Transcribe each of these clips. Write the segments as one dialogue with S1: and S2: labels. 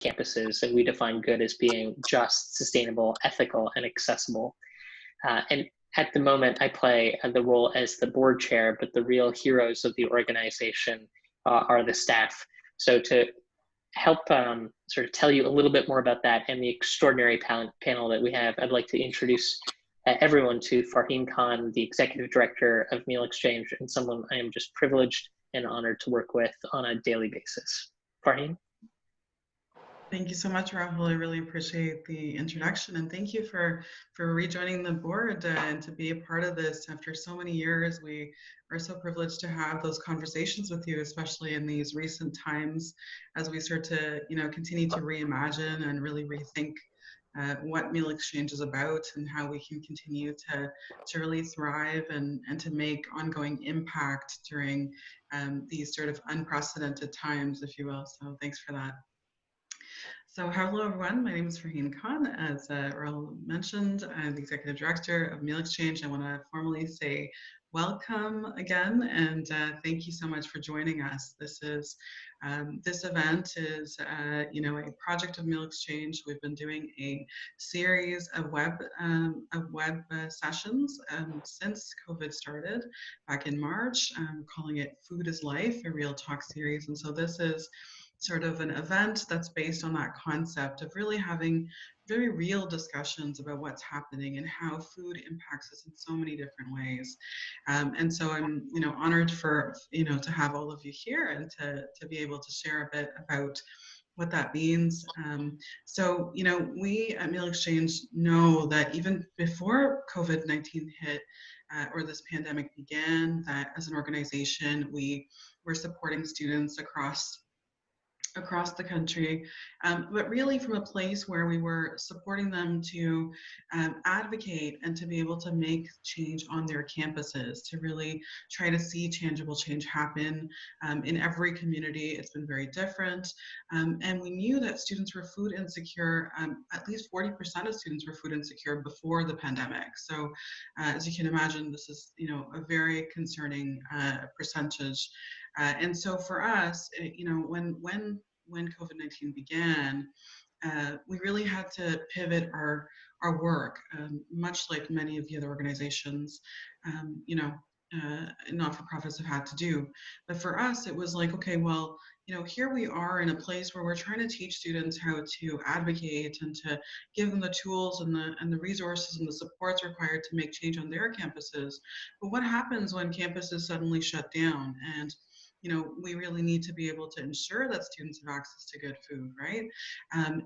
S1: campuses, and we define good as being just, sustainable, ethical, and accessible. And at the moment, I play the role as the board chair, but the real heroes of the organization are the staff. So to help sort of tell you a little bit more about that and the extraordinary panel that we have, I'd like to introduce everyone to Farheen Khan, the Executive Director of Meal Exchange, and someone I am just privileged and honored to work with on a daily basis. Farheen?
S2: Thank you so much, Rahul. I really appreciate the introduction, and thank you for rejoining the board and to be a part of this after so many years. We are so privileged to have those conversations with you, especially in these recent times as we start to, continue to reimagine and really rethink what Meal Exchange is about and how we can continue to really thrive and to make ongoing impact during these sort of unprecedented times, if you will. So thanks for that. So hello everyone, my name is Farheen Khan. As Rahul mentioned, I'm the Executive Director of Meal Exchange. I want to formally say welcome again and thank you so much for joining us. This event is a project of Meal Exchange. We've been doing a series of web sessions since COVID started back in March, calling it Food is Life, a real talk series. And so this is sort of an event that's based on that concept of really having very real discussions about what's happening and how food impacts us in so many different ways. And so I'm, honored for, to have all of you here and to be able to share a bit about what that means. So, we at Meal Exchange know that even before COVID-19 hit or this pandemic began, that as an organization, we were supporting students across the country, but really from a place where we were supporting them to advocate and to be able to make change on their campuses, to really try to see tangible change happen in every community. It's been very different. And we knew that students were food insecure. At least 40% of students were food insecure before the pandemic. So as you can imagine, this is, a very concerning percentage. And so for us, when COVID-19 began, we really had to pivot our work, much like many of the other organizations, not-for-profits have had to do. But for us, it was like, okay, well, here we are in a place where we're trying to teach students how to advocate and to give them the tools and the resources and the supports required to make change on their campuses. But what happens when campuses suddenly shut down? And we really need to be able to ensure that students have access to good food, right?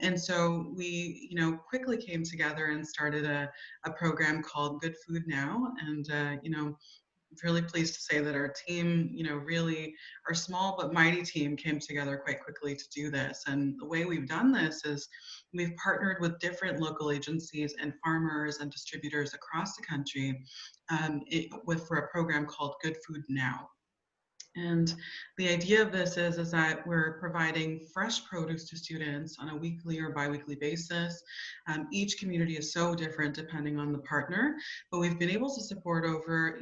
S2: And so we, quickly came together and started a program called Good Food Now. And, really pleased to say that our team, really our small but mighty team came together quite quickly to do this. And the way we've done this is we've partnered with different local agencies and farmers and distributors across the country for a program called Good Food Now. And the idea of this is that we're providing fresh produce to students on a weekly or biweekly basis. Each community is so different depending on the partner, but we've been able to support over,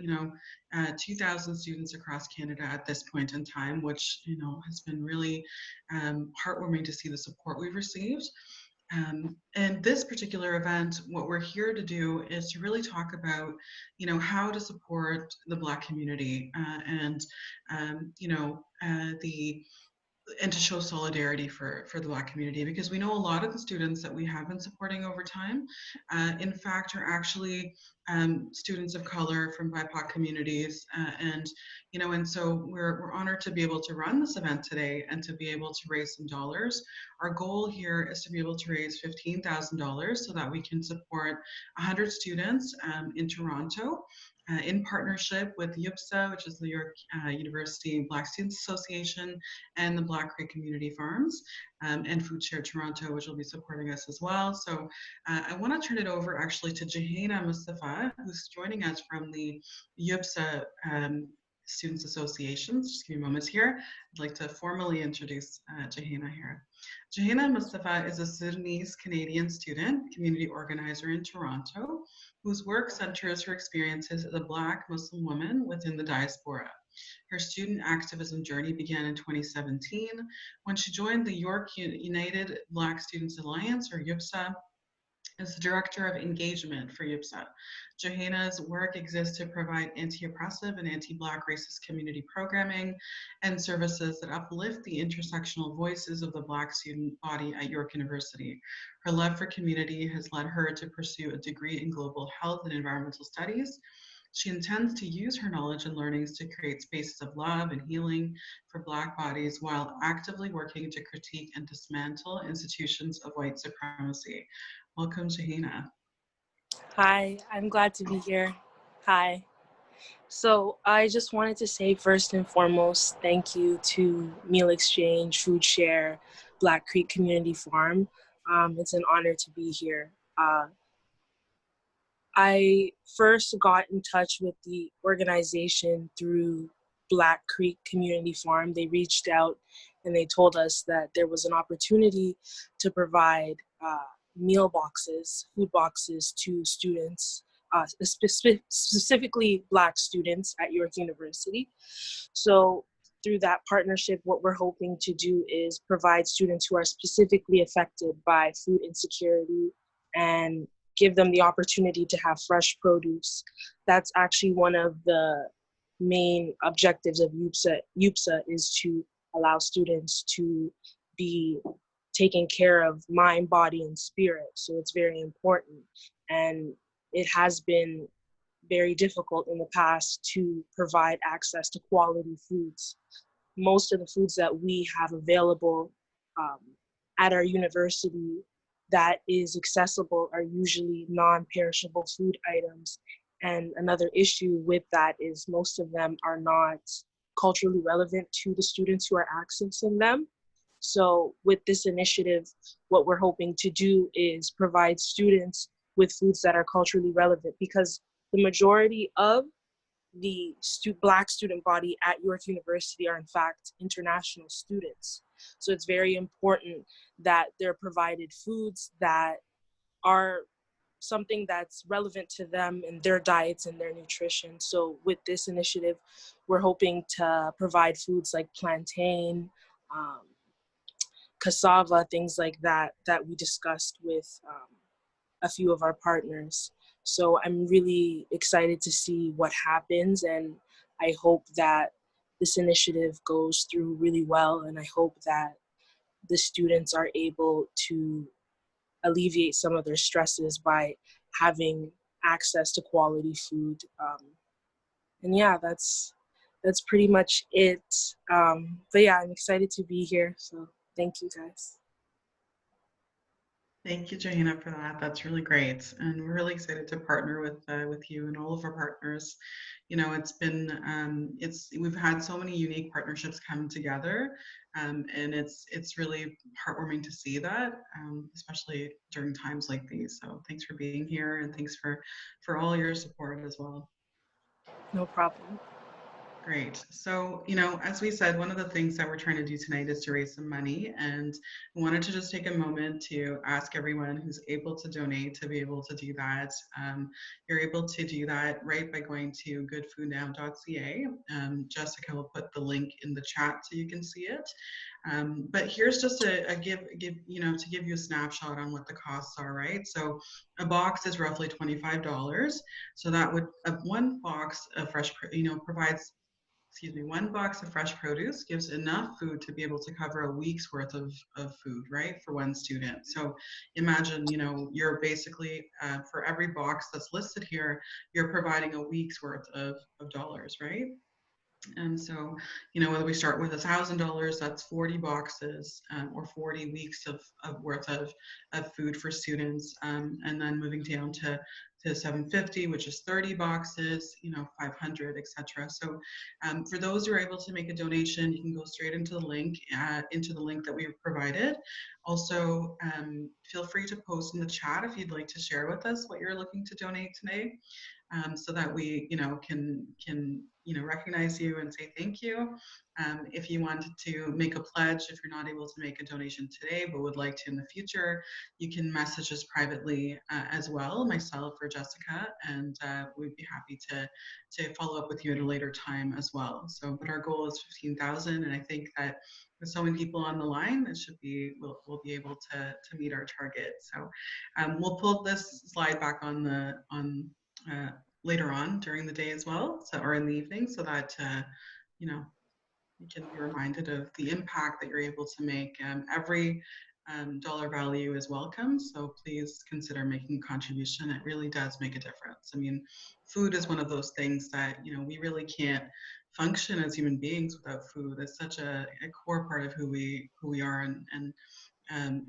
S2: 2,000 students across Canada at this point in time, which, has been really heartwarming to see the support we've received. And this particular event, what we're here to do is to really talk about, how to support the Black community and to show solidarity for the Black community, because we know a lot of the students that we have been supporting over time, in fact, are actually students of color from BIPOC communities, and so we're honored to be able to run this event today and to be able to raise some dollars. Our goal here is to be able to raise $15,000 so that we can support 100 students in Toronto. In partnership with UPSA, which is the New York University Black Students Association, and the Black Creek Community Farms, and Food Share Toronto, which will be supporting us as well. So I want to turn it over actually to Jaheena Mustafa, who's joining us from the UPSA Students Association. Just give me moments here. I'd like to formally introduce Jaheena here. Jaheena Mustafa is a Sudanese-Canadian student, community organizer in Toronto, whose work centers her experiences as a Black Muslim woman within the diaspora. Her student activism journey began in 2017 when she joined the York United Black Students Alliance, or UPSA, as the Director of Engagement for UPSA. Johanna's work exists to provide anti-oppressive and anti-Black racist community programming and services that uplift the intersectional voices of the Black student body at York University. Her love for community has led her to pursue a degree in global health and environmental studies. She intends to use her knowledge and learnings to create spaces of love and healing for Black bodies while actively working to critique and dismantle institutions of white supremacy. Welcome, Shahina.
S3: Hi, I'm glad to be here. Hi. So I just wanted to say first and foremost, thank you to Meal Exchange, Food Share, Black Creek Community Farm. It's an honor to be here. I first got in touch with the organization through Black Creek Community Farm. They reached out and they told us that there was an opportunity to provide meal boxes, food boxes to students, specifically Black students at York University. So through that partnership, what we're hoping to do is provide students who are specifically affected by food insecurity and give them the opportunity to have fresh produce. That's actually one of the main objectives of UPSA. UPSA is to allow students to be taken care of mind, body, and spirit. So it's very important. And it has been very difficult in the past to provide access to quality foods. Most of the foods that we have available um, at our university that is accessible are usually non-perishable food items. And another issue with that is most of them are not culturally relevant to the students who are accessing them. So with this initiative, what we're hoping to do is provide students with foods that are culturally relevant, because the majority of the Black student body at York University are in fact international students. So it's very important that they're provided foods that are something that's relevant to them and their diets and their nutrition. So with this initiative, we're hoping to provide foods like plantain, um, cassava, things like that, that we discussed with a few of our partners. So I'm really excited to see what happens, and I hope that this initiative goes through really well, and I hope that the students are able to alleviate some of their stresses by having access to quality food. And yeah, that's pretty much it. But yeah, I'm excited to be here. So thank you guys.
S2: Thank you, Johanna, for that. That's really great, and we're really excited to partner with you and all of our partners. You know, it's been we've had so many unique partnerships come together, and it's really heartwarming to see that, especially during times like these. So thanks for being here, and thanks for all your support as well.
S3: No problem.
S2: Great. So, you know, as we said, one of the things that we're trying to do tonight is to raise some money. And I wanted to just take a moment to ask everyone who's able to donate to be able to do that. You're able to do that right by going to goodfoodnow.ca. Jessica will put the link in the chat so you can see it. But here's just a to give you a snapshot on what the costs are, right? So a box is roughly $25. So that would, one box of fresh, provides, one box of fresh produce gives enough food to be able to cover a week's worth of food, right, for one student. So imagine, you're basically, for every box that's listed here, you're providing a week's worth of dollars, right? And so, whether we start with $1,000, that's 40 boxes or 40 weeks of worth of food for students, and then moving down to 750, which is 30 boxes, 500, etc. So for those who are able to make a donation, you can go straight into the link that we've provided. Also, feel free to post in the chat if you'd like to share with us what you're looking to donate today. so that we, can recognize you and say thank you. If you wanted to make a pledge, if you're not able to make a donation today but would like to in the future, you can message us privately as well, myself or Jessica, and we'd be happy to follow up with you at a later time as well. So, but our goal is 15,000, and I think that with so many people on the line, it should be we'll be able to meet our target. So, we'll pull this slide back on later on during the day as well, or in the evening, so that you can be reminded of the impact that you're able to make. Every dollar value is welcome, so please consider making a contribution. It really does make a difference. I mean, food is one of those things that we really can't function as human beings without food. It's such a core part of who we are, and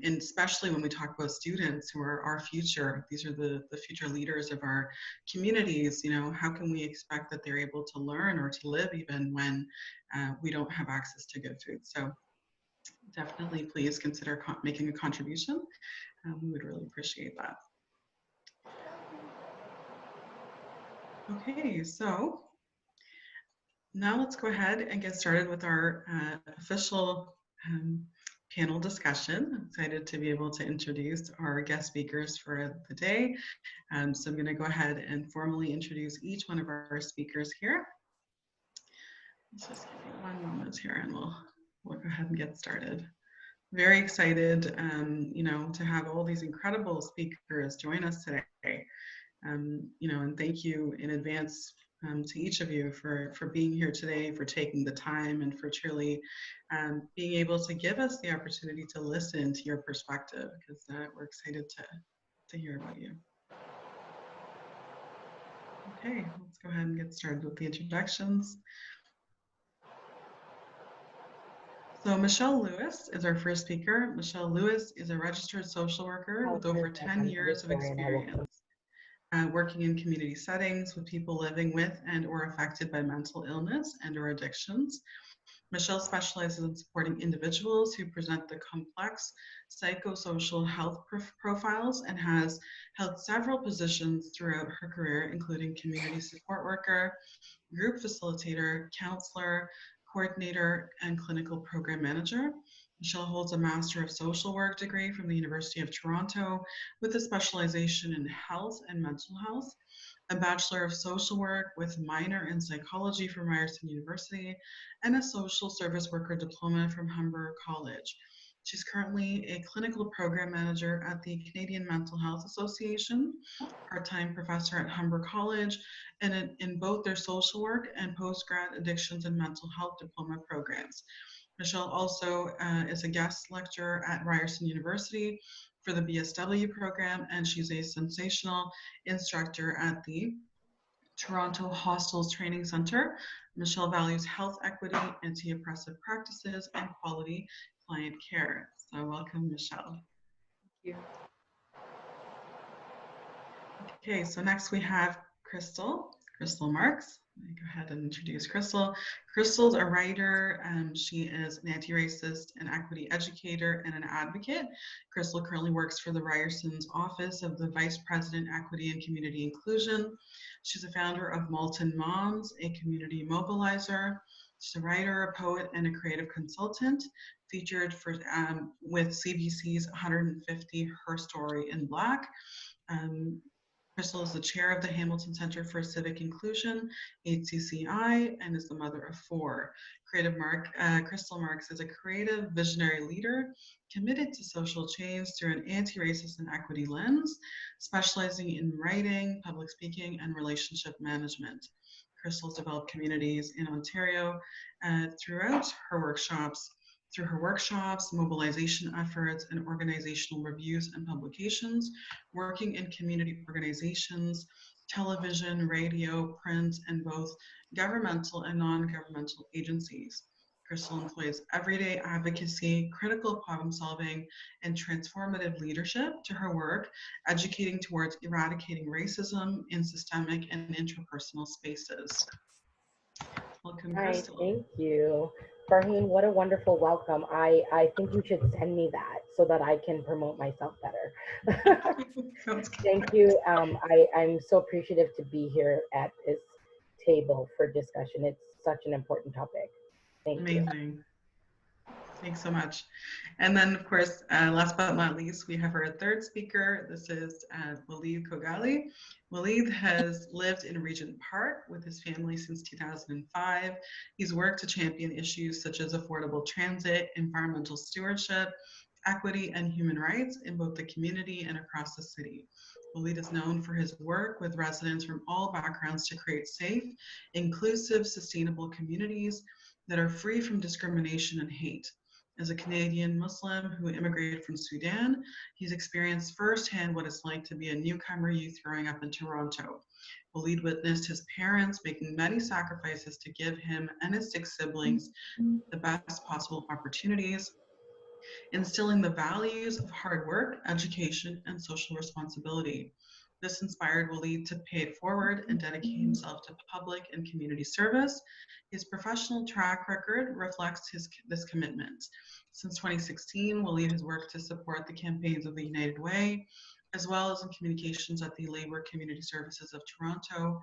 S2: especially when we talk about students who are our future. These are the future leaders of our communities. How can we expect that they're able to learn or to live even when we don't have access to good food? So definitely please consider making a contribution. We would really appreciate that. Okay, so now let's go ahead and get started with our official panel discussion. I'm excited to be able to introduce our guest speakers for the day. So I'm going to go ahead and formally introduce each one of our speakers here. Let's just give me one moment here, and we'll go ahead and get started. Very excited, to have all these incredible speakers join us today. And thank you in advance to each of you for being here today, for taking the time, and for truly being able to give us the opportunity to listen to your perspective, because we're excited to hear about you. Okay, let's go ahead and get started with the introductions. So Michelle Lewis is our first speaker. Michelle Lewis is a registered social worker with over 10 years of experience working in community settings with people living with and or affected by mental illness and or addictions. Michelle specializes in supporting individuals who present the complex psychosocial health profiles and has held several positions throughout her career, including community support worker, group facilitator, counselor, coordinator, and clinical program manager. Michelle holds a Master of Social Work degree from the University of Toronto with a specialization in health and mental health, a Bachelor of Social Work with minor in psychology from Ryerson University, and a Social Service Worker diploma from Humber College. She's currently a clinical program manager at the Canadian Mental Health Association, part-time professor at Humber College, and in both their social work and postgrad addictions and mental health diploma programs. Michelle also is a guest lecturer at Ryerson University for the BSW program, and she's a sensational instructor at the Toronto Hostels Training Center. Michelle values health equity, anti-oppressive practices, and quality client care. So welcome, Michelle.
S4: Thank you.
S2: Okay, so next we have Crystal Marks. Let me go ahead and introduce Crystal. Crystal's a writer. She is an anti-racist and equity educator and an advocate. Crystal currently works for the Ryerson's Office of the Vice President, Equity and Community Inclusion. She's a founder of Malton Moms, a community mobilizer. She's a writer, a poet, and a creative consultant, featured with CBC's 150 Her Story in Black. Crystal is the chair of the Hamilton Center for Civic Inclusion, HCCI, and is the mother of 4. Crystal Marks is a creative, visionary leader committed to social change through an anti-racist and equity lens, specializing in writing, public speaking, and relationship management. Crystal's developed communities in Ontario through her workshops, mobilization efforts, and organizational reviews and publications, working in community organizations, television, radio, print, and both governmental and non-governmental agencies. Crystal employs everyday advocacy, critical problem solving, and transformative leadership to her work, educating towards eradicating racism in systemic and interpersonal spaces. Welcome, Crystal.
S4: Thank you. Farheen, what a wonderful welcome. I think you should send me that so that I can promote myself better.
S2: Sounds good.
S4: Thank you. I'm so appreciative to be here at this table for discussion. It's such an important topic. Thank you.
S2: Amazing. Thanks so much. And then, of course, last but not least, we have our third speaker. This is Meleave Kigali. Meleave has lived in Regent Park with his family since 2005. He's worked to champion issues such as affordable transit, environmental stewardship, equity, and human rights in both the community and across the city. Meleave is known for his work with residents from all backgrounds to create safe, inclusive, sustainable communities that are free from discrimination and hate. As a Canadian Muslim who immigrated from Sudan, he's experienced firsthand what it's like to be a newcomer youth growing up in Toronto. Waleed witnessed his parents making many sacrifices to give him and his 6 siblings the best possible opportunities, instilling the values of hard work, education, and social responsibility. This inspired Waleed to pay it forward and dedicate himself to public and community service. His professional track record reflects this commitment. Since 2016, Waleed has worked to support the campaigns of the United Way, as well as in communications at the Labour Community Services of Toronto.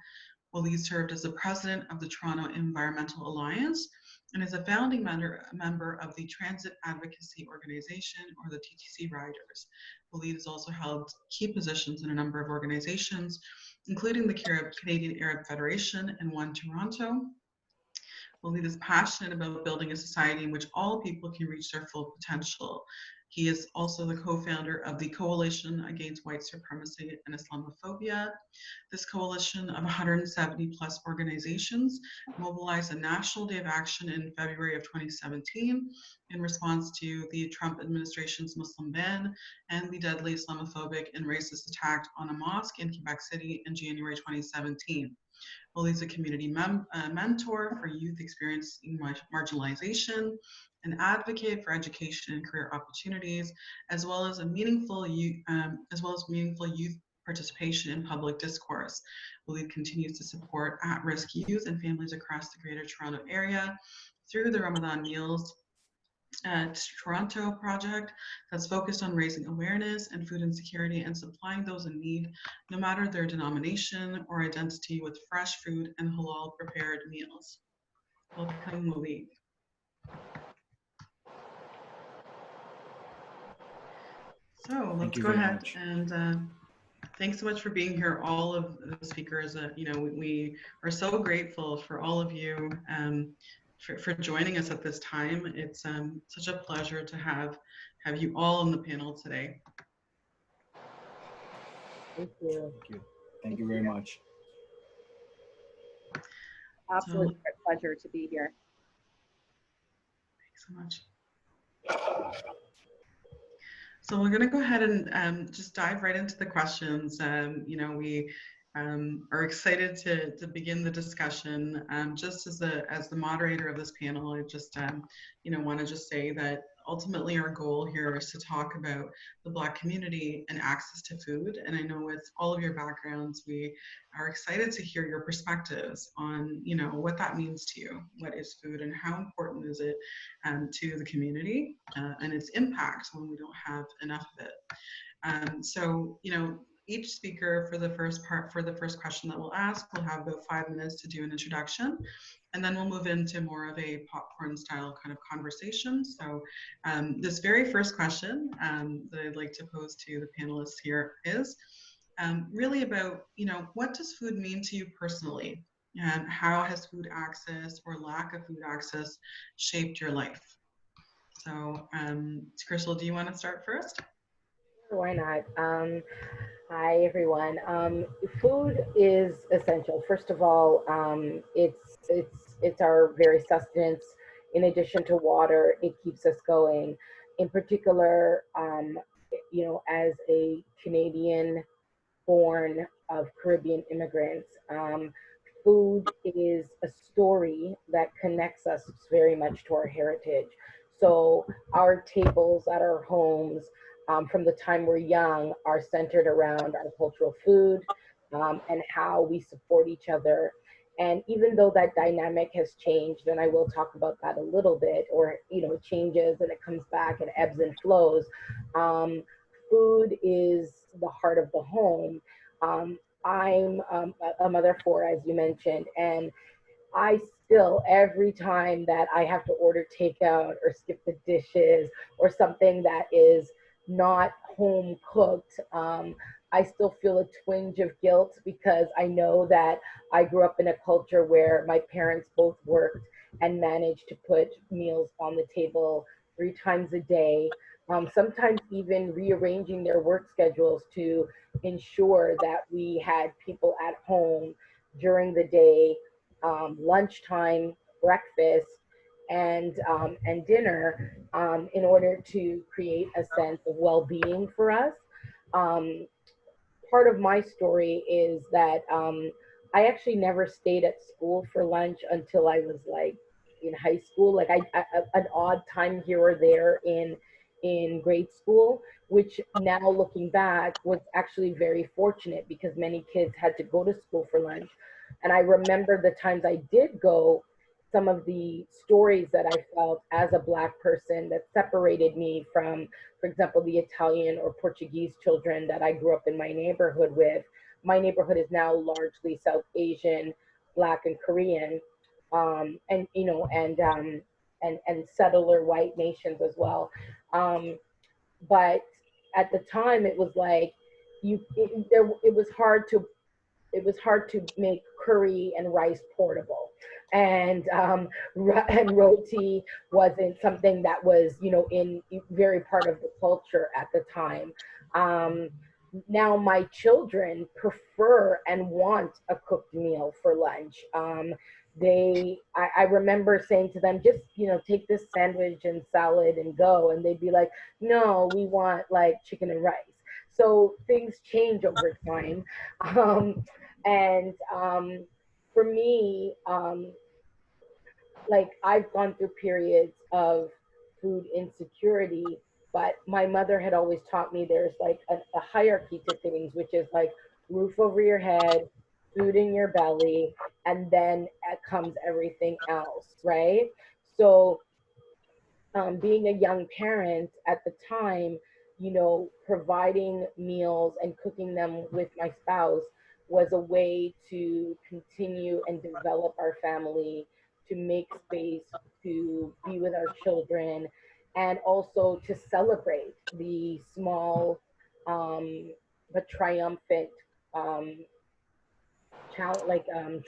S2: Waleed served as the president of the Toronto Environmental Alliance and is a founding member of the Transit Advocacy Organization, or the TTC Riders. Waleed has also held key positions in a number of organizations, including the Canadian Arab Federation and One Toronto. Waleed is passionate about building a society in which all people can reach their full potential. He is also the co-founder of the Coalition Against White Supremacy and Islamophobia. This coalition of 170 plus organizations mobilized a national day of action in February of 2017 in response to the Trump administration's Muslim ban and the deadly Islamophobic and racist attack on a mosque in Quebec City in January 2017. Waleed's a community mentor for youth experiencing marginalization, an advocate for education and career opportunities, as well as meaningful youth participation in public discourse. Waleed continues to support at-risk youth and families across the Greater Toronto Area through the Ramadan Meals Toronto project that's focused on raising awareness and food insecurity and supplying those in need, no matter their denomination or identity, with fresh food and halal prepared meals. Welcome, Waleed. So let's go ahead and thanks so much for being here, all of the speakers. We are so grateful for all of you for joining us at this time. It's such a pleasure to have you all on the panel today.
S4: Thank you.
S5: Thank you. Thank you very much.
S6: Absolutely a pleasure to be here.
S2: Thanks so much. So we're going to go ahead and just dive right into the questions. We are excited to begin the discussion. Just as the moderator of this panel, I just want to just say that ultimately our goal here is to talk about the Black community and access to food. And I know with all of your backgrounds, we are excited to hear your perspectives on what that means to you. What is food and how important is it to the community and its impact when we don't have enough of it. Each speaker for the first question that we'll ask will have about 5 minutes to do an introduction, and then we'll move into more of a popcorn style kind of conversation. So this very first question that I'd like to pose to the panelists here is really about, what does food mean to you personally? And how has food access or lack of food access shaped your life? So Crystal, do you want to start first?
S4: Why not? Hi, everyone. Food is essential. First of all, it's our very sustenance. In addition to water, it keeps us going. In particular, as a Canadian born of Caribbean immigrants, food is a story that connects us very much to our heritage. So our tables at our homes, from the time we're young, are centered around our cultural food and how we support each other. And even though that dynamic has changed, and I will talk about that a little bit, or it changes and it comes back and ebbs and flows. Food is the heart of the home. I'm a mother of four, as you mentioned, and I still, every time that I have to order takeout or skip the dishes or something that is not home cooked, I still feel a twinge of guilt because I know that I grew up in a culture where my parents both worked and managed to put meals on the table 3 times a day, sometimes even rearranging their work schedules to ensure that we had people at home during the day, lunchtime, breakfast, and dinner, in order to create a sense of well-being for us. Um, Part of my story is that I actually never stayed at school for lunch until I was like in high school. Like an odd time here or there in grade school, which now looking back was actually very fortunate because many kids had to go to school for lunch. And I remember the times I did go, some of the stories that I felt as a Black person that separated me from, for example, the Italian or Portuguese children that I grew up in my neighborhood with. My neighborhood is now largely South Asian, Black, and Korean, and and settler white nations as well. Um, but at the time, it was like it was hard to make curry and rice portable, and and roti wasn't something that was in very part of the culture at the time. um, Now my children prefer and want a cooked meal for lunch. I remember saying to them, just take this sandwich and salad and go, and they'd be like, no, we want like chicken and rice. So things change over time. um, and For me, like I've gone through periods of food insecurity, but my mother had always taught me there's like a hierarchy to things, which is like roof over your head, food in your belly, and then comes everything else, right? So being a young parent at the time, providing meals and cooking them with my spouse was a way to continue and develop our family, to make space to be with our children, and also to celebrate the small but triumphant um,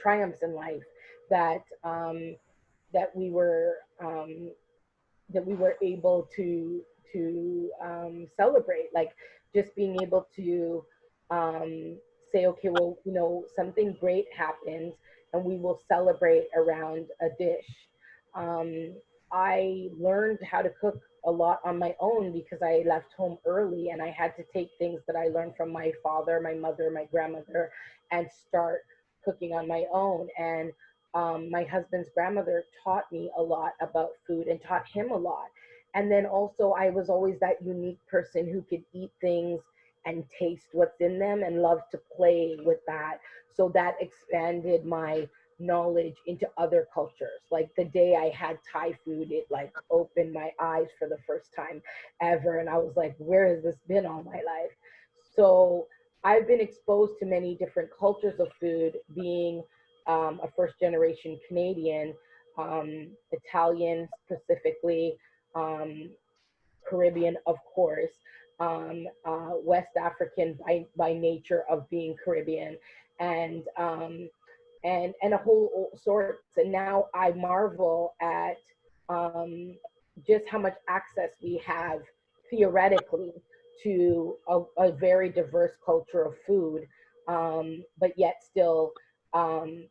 S4: triumphs in life that that we were um, that we were able to celebrate, like just being able to say, okay, well, something great happens and we will celebrate around a dish. um, I learned how to cook a lot on my own because I left home early and I had to take things that I learned from my father, my mother, my grandmother, and start cooking on my own. And my husband's grandmother taught me a lot about food and taught him a lot. And then also, I was always that unique person who could eat things and taste what's in them and love to play with that. So that expanded my knowledge into other cultures. Like the day I had Thai food, it like opened my eyes for the first time ever. And I was like, where has this been all my life? So I've been exposed to many different cultures of food, being a first generation Canadian, Italian specifically, um, Caribbean, of course, West African by nature of being Caribbean, and and a whole sorts. And now I marvel at just how much access we have theoretically to a very diverse culture of food, but yet still um,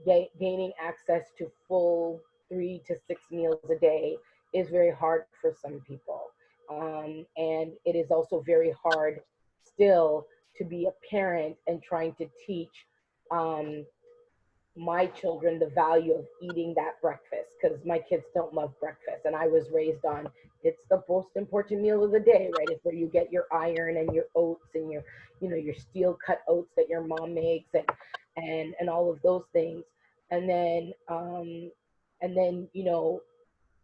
S4: gaining access to full 3 to 6 meals a day is very hard for some people. And it is also very hard still to be a parent and trying to teach um, my children the value of eating that breakfast, because my kids don't love breakfast, and I was raised on it's the most important meal of the day, right? It's where you get your iron and your oats and your your steel cut oats that your mom makes, and all of those things. And then, you know,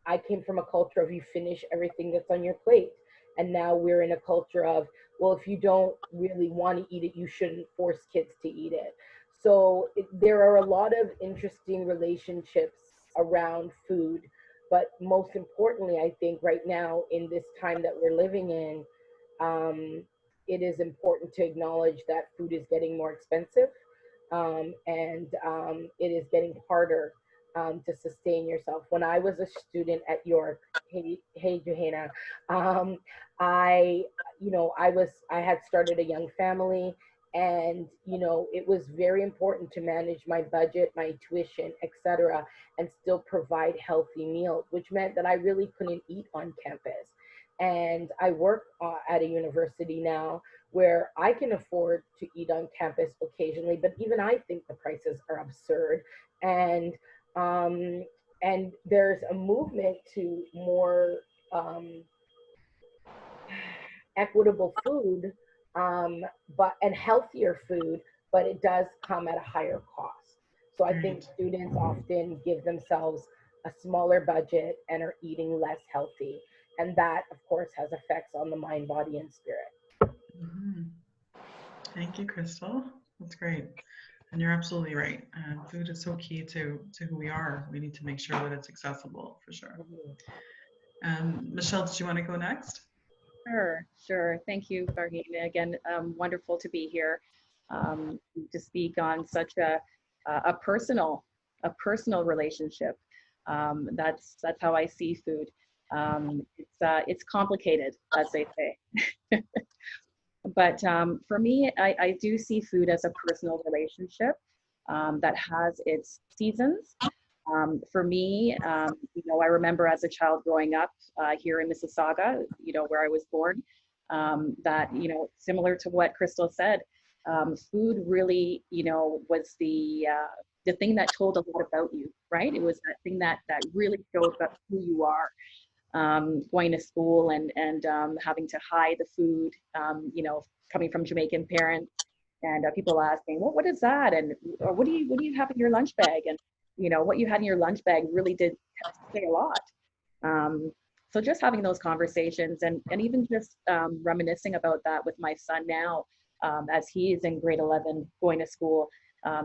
S4: I came from a culture of you finish everything that's on your plate. And now we're in a culture of, well, if you don't really want to eat it, you shouldn't force kids to eat it. So there are a lot of interesting relationships around food. But most importantly, I think right now in this time that we're living in, um, it is important to acknowledge that food is getting more expensive, and it is getting harder to sustain yourself. When I was a student at York, hey Johanna, um, I, you know, I had started a young family, and you know, it was very important to manage my budget, my tuition, etc., and still provide healthy meals, which meant that I really couldn't eat on campus. And I work at a university now where I can afford to eat on campus occasionally, but even I think the prices are absurd. And um, and there's a movement to more um, equitable food, um, but and healthier food, but it does come at a higher cost. So I think
S2: Right.
S4: students often give themselves a smaller budget and are eating less healthy, and that, of course, has effects on the mind, body, and spirit.
S2: Mhm. Thank you, Crystal. That's great. And you're absolutely right. Food is so key to who we are. We need to make sure that it's accessible for sure.
S4: Mhm.
S2: Michelle, did you want to go next?
S6: Sure, sure. Thank you, Farheen. Again, wonderful to be here to speak on such a personal relationship. That's how I see food. It's complicated, as they say. But for me, I do see food as a personal relationship that has its seasons. For me, you know, I remember as a child growing up here in Mississauga, you know, where I was born, that, you know, similar to what Crystal said, food really, you know, was the thing that told a lot about you, right? It was that thing that really showed about who you are. Going to school and having to hide the food, you know, coming from Jamaican parents, and people asking, well, what is that? And or what do you have in your lunch bag? And you know, what you had in your lunch bag really did say a lot. Um, so just having those conversations and even just reminiscing about that with my son now, as he is in grade 11 going to school,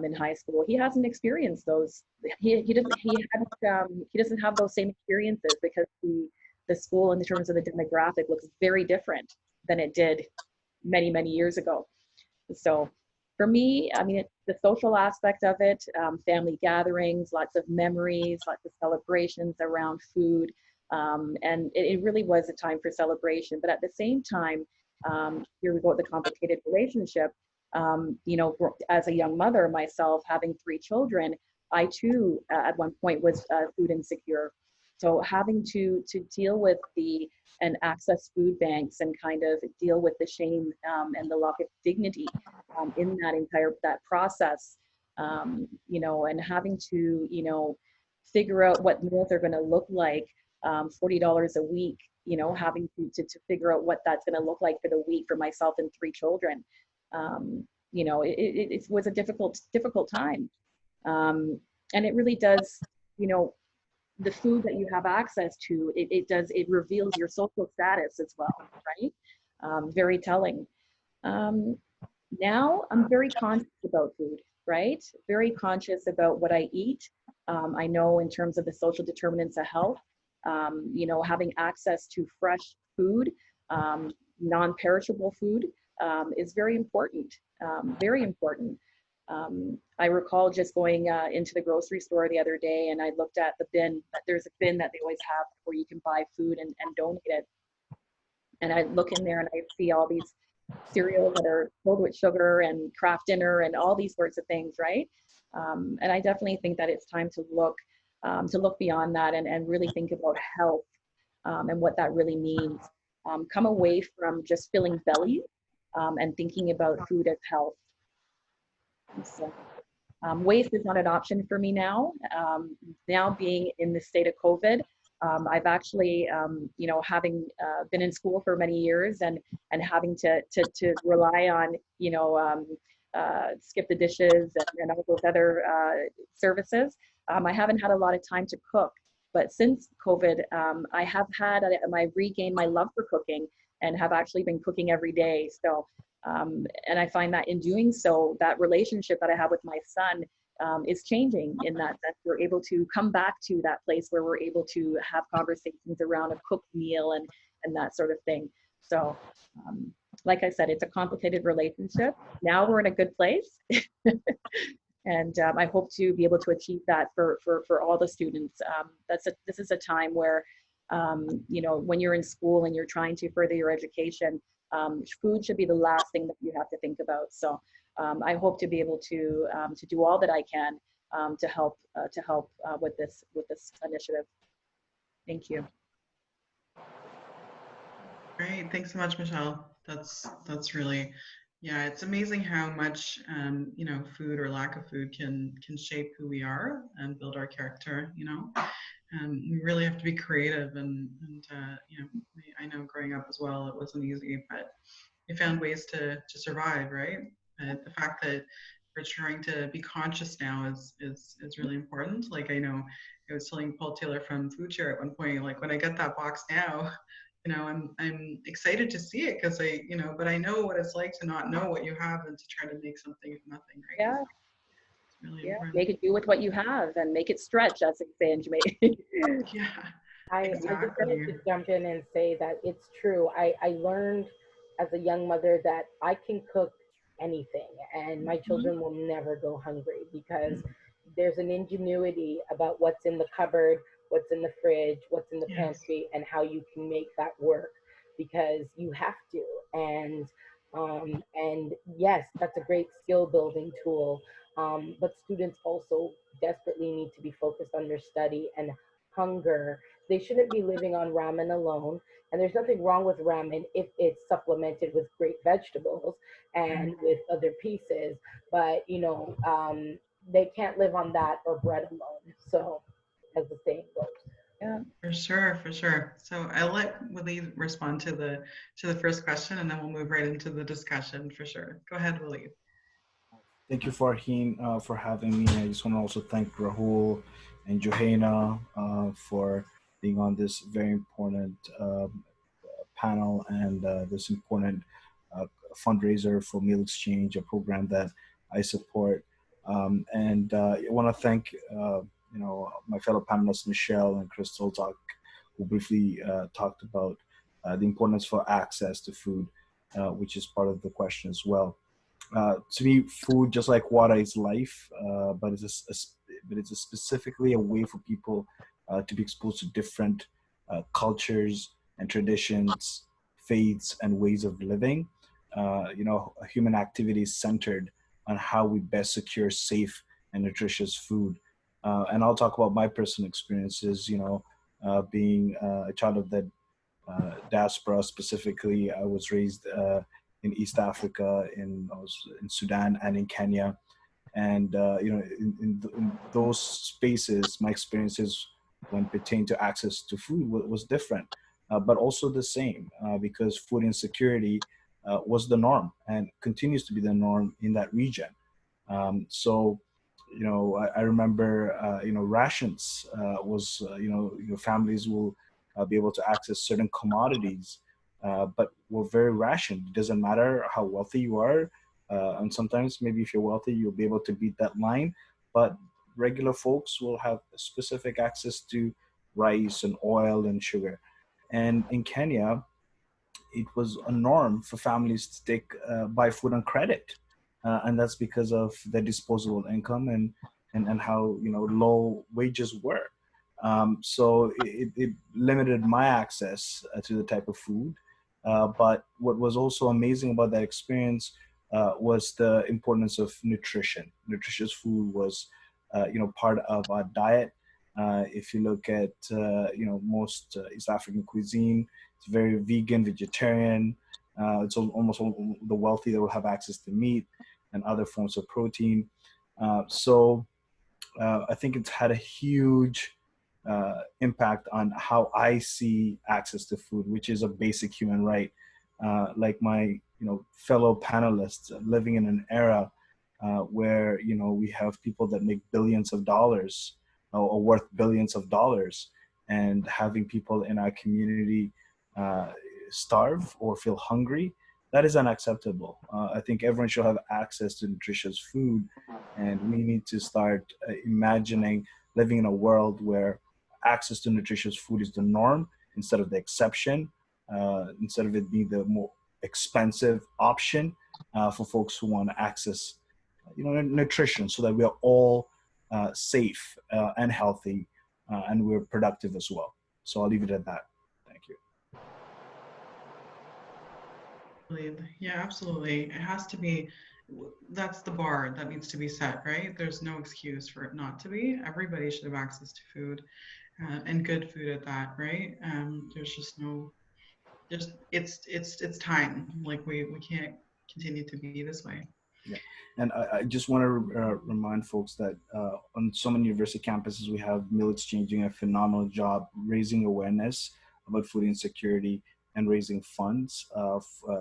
S6: in high school, he hasn't experienced those. He doesn't have those same experiences because the school in terms of the demographic looks very different than it did many years ago. So for me, I mean, it's the social aspect of it, family gatherings, lots of memories, lots of celebrations around food. And it really was a time for celebration. But at the same time, here we go with the complicated relationship. You know, as a young mother myself, having 3 children, I too, at one point was food insecure. So having to deal with and access food banks and kind of deal with the shame and the lack of dignity in that process, you know, and having to, you know, figure out what meals are going to look like, $40 a week, you know, having to figure out what that's going to look like for the week for myself and 3 children. You know, it was a difficult time. And it really does, you know, the food that you have access to, it reveals your social status as well, right? Very telling. Um, Now I'm very conscious about food, right? Very conscious about what I eat. I know in terms of the social determinants of health, you know, having access to fresh food, non-perishable food is very important, very important. I recall just going into the grocery store the other day and I looked at the bin. There's a bin that they always have where you can buy food and donate it. And I look in there and I see all these cereals that are filled with sugar and Kraft Dinner and all these sorts of things, right? And I definitely think that it's time to look beyond that and really think about health and what that really means. Come away from just filling bellies and thinking about food as health. So, waste is not an option for me now. Now being in the state of COVID, I've actually, you know, having been in school for many years and having to rely on, you know, skip the dishes and all those other services. I haven't had a lot of time to cook, but since COVID, I have had I regained my love for cooking and have actually been cooking every day. So, and I find that in doing so, that relationship that I have with my son is changing in that we're able to come back to that place where we're able to have conversations around a cooked meal and that sort of thing. So, like I said, it's a complicated relationship. Now we're in a good place. And I hope to be able to achieve that for all the students. This is a time where, you know, when you're in school and you're trying to further your education, food should be the last thing that you have to think about. So I hope to be able to do all that I can to help with this initiative. Thank you.
S2: Great, thanks so much, Michelle. That's really, yeah, it's amazing how much you know, food or lack of food can shape who we are and build our character. You know, we really have to be creative and you know, I know growing up as well, it wasn't easy, but we found ways to survive, right? The fact that we're trying to be conscious now is really important. Like, I know I was telling Paul Taylor from Food Share at one point, like when I get that box now, you know, I'm excited to see it because you know, but I know what it's like to not know what you have and to try to make something of nothing, right?
S6: Yeah.
S2: It's really
S6: Yeah,
S2: important.
S6: make it do with what you have and make it stretch, as they say in Jamaica.
S2: Yeah,
S4: I just wanted to jump in and say that it's true. I learned as a young mother that I can cook anything and my children will never go hungry because there's an ingenuity about what's in the cupboard, what's in the fridge, what's in the
S2: yes,
S4: pantry, and how you can make that work because you have to. And yes, that's a great skill building tool. But students also desperately need to be focused on their study and hunger. They shouldn't be living on ramen alone. And there's nothing wrong with ramen if it's supplemented with great vegetables and with other pieces. But, you know, they can't live on that or bread alone. So, as the saying goes.
S6: Yeah.
S2: for sure, for sure. So I'll let Willie respond to the first question, and then we'll move right into the discussion for sure. Go ahead, Willie.
S5: Thank you, Farheen, for having me. I just want to also thank Rahul and Johanna for being on this very important panel and this important uh, fundraiser for Meal Exchange, a program that I support. And I want to thank you know, my fellow panelists Michelle and Crystal who briefly talked about the importance for access to food, which is part of the question as well. To me, food, just like water, is life, but it's specifically a way for people to be exposed to different cultures and traditions, faiths, and ways of living. You know, human activity is centered on how we best secure safe and nutritious food. And I'll talk about my personal experiences. You know, being a child of the diaspora. Specifically, I was raised in East Africa, I was in Sudan and in Kenya, and you know, in those spaces, my experiences when pertained to access to food was different, but also the same because food insecurity was the norm and continues to be the norm in that region. So, you know, I remember, you know, rations was, you know, your families will be able to access certain commodities, but we're very rationed. It doesn't matter how wealthy you are. And sometimes maybe if you're wealthy, you'll be able to beat that line, but regular folks will have specific access to rice and oil and sugar. And in Kenya, it was a norm for families to buy food on credit, and that's because of their disposable income and how, you know, low wages were. So it limited my access to the type of food. But what was also amazing about that experience was the importance of nutrition. Nutritious food was, you know, part of our diet. If you look at, you know, most East African cuisine, it's very vegan, vegetarian. It's almost all the wealthy that will have access to meat and other forms of protein. So I think it's had a huge impact on how I see access to food, which is a basic human right. Like my, you know, fellow panelists, living in an era where we have people that make billions of dollars or worth billions of dollars, and having people in our community starve or feel hungry, that is unacceptable. I think everyone should have access to nutritious food, and we need to start imagining living in a world where access to nutritious food is the norm instead of the exception, instead of it being the more expensive option for folks who want to access nutrition, so that we are all safe and healthy, and we're productive as well. So I'll leave it at that. Thank you.
S2: Yeah, absolutely. It has to be, that's the bar that needs to be set, right? There's no excuse for it not to be. Everybody should have access to food, and good food at that, right? There's just no, just it's time. Like we can't continue to be this way.
S5: Yeah, and I just want to remind folks that on so many university campuses, we have Meal Exchange doing a phenomenal job raising awareness about food insecurity and raising funds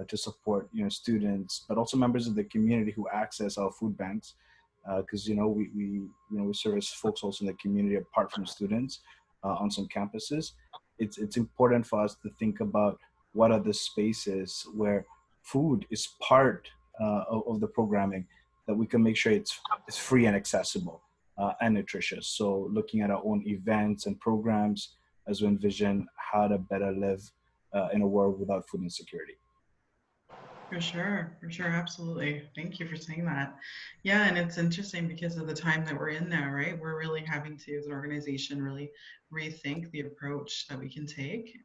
S5: to support students, but also members of the community who access our food banks, because we service folks also in the community apart from students on some campuses. It's important for us to think about what are the spaces where food is part of the programming, that we can make sure it's free and accessible and nutritious. So looking at our own events and programs as we envision how to better live in a world without food insecurity.
S2: For sure, absolutely. Thank you for saying that. Yeah, and it's interesting because of the time that we're in now, right? We're really having to, as an organization, really rethink the approach that we can take.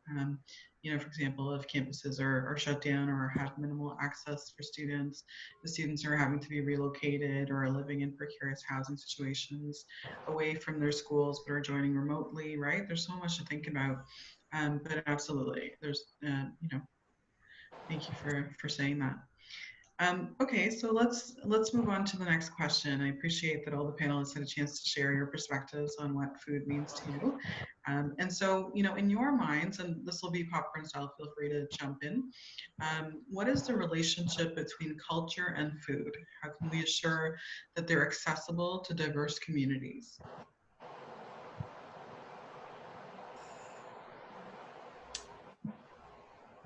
S2: For example, if campuses are shut down or have minimal access for students, the students are having to be relocated or are living in precarious housing situations away from their schools but are joining remotely, right? There's so much to think about. But absolutely, there's, thank you for saying that. Okay, so let's move on to the next question. I appreciate that all the panelists had a chance to share your perspectives on what food means to you. And so, in your minds, and this will be popcorn style, feel free to jump in. What is the relationship between culture and food? How can we assure that they're accessible to diverse communities?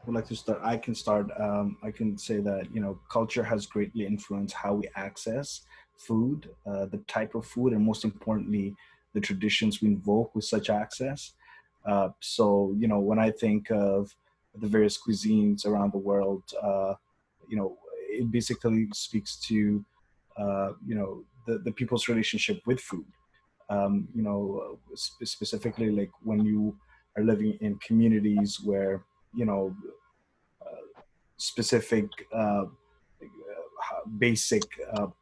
S5: Would like to start. I can start. I can say that culture has greatly influenced how we access food, the type of food, and most importantly, the traditions we invoke with such access. So when I think of the various cuisines around the world, it basically speaks to the people's relationship with food. Specifically, like when you are living in communities where you know specific basic how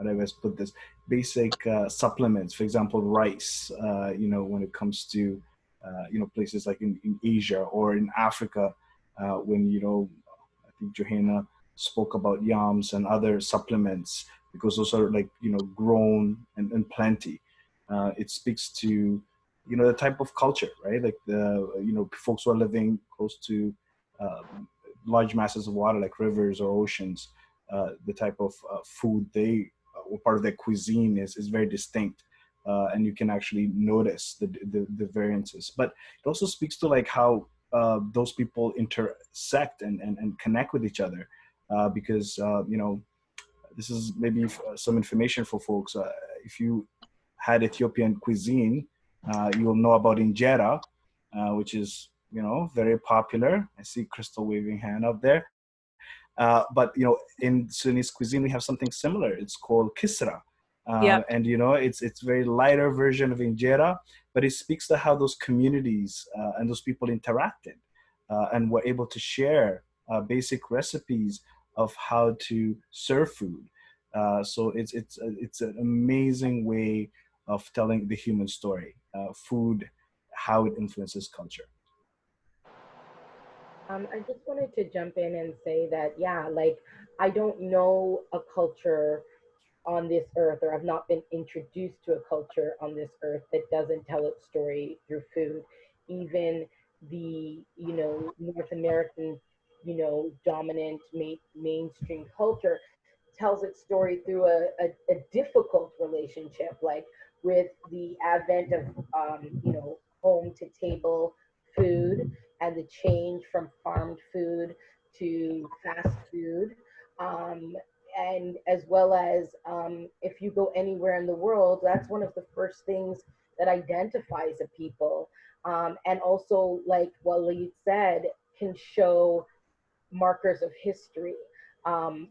S5: do I best put this, basic supplements, for example rice, when it comes to places like in Asia or in Africa, when I think Johanna spoke about yams and other supplements, because those are like grown and plenty. It speaks to the type of culture, right? Like the folks who are living close to large masses of water like rivers or oceans, the type of food they or part of their cuisine is very distinct, and you can actually notice the variances. But it also speaks to like how those people intersect and connect with each other, because this is maybe some information for folks. If you had Ethiopian cuisine, you will know about injera, which is very popular. I see Crystal waving hand up there. But in Sudanese cuisine, we have something similar. It's called kisra, and it's very lighter version of injera, but it speaks to how those communities and those people interacted, and were able to share basic recipes of how to serve food. So it's an amazing way of telling the human story. Food, how it influences culture.
S4: I just wanted to jump in and say that, yeah, like I don't know a culture on this earth, or I've not been introduced to a culture on this earth that doesn't tell its story through food. Even the, North American, dominant mainstream culture tells its story through a difficult relationship, like with the advent of home to table food and the change from farmed food to fast food. Um, and as well as if you go anywhere in the world, that's one of the first things that identifies a people. And also, like Waleed said, can show markers of history.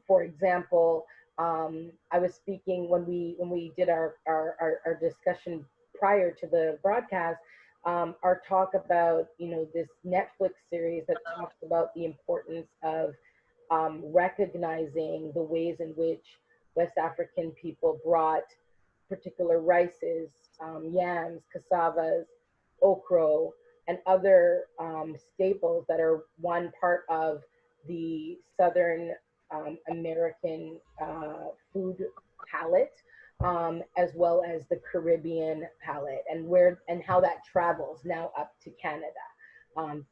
S4: For example, I was speaking when we did our discussion prior to the broadcast, our talk about this Netflix series that talks about the importance of recognizing the ways in which West African people brought particular rices, yams, cassavas, okra, and other staples that are one part of the Southern American food palette, as well as the Caribbean palette, and where and how that travels now up to Canada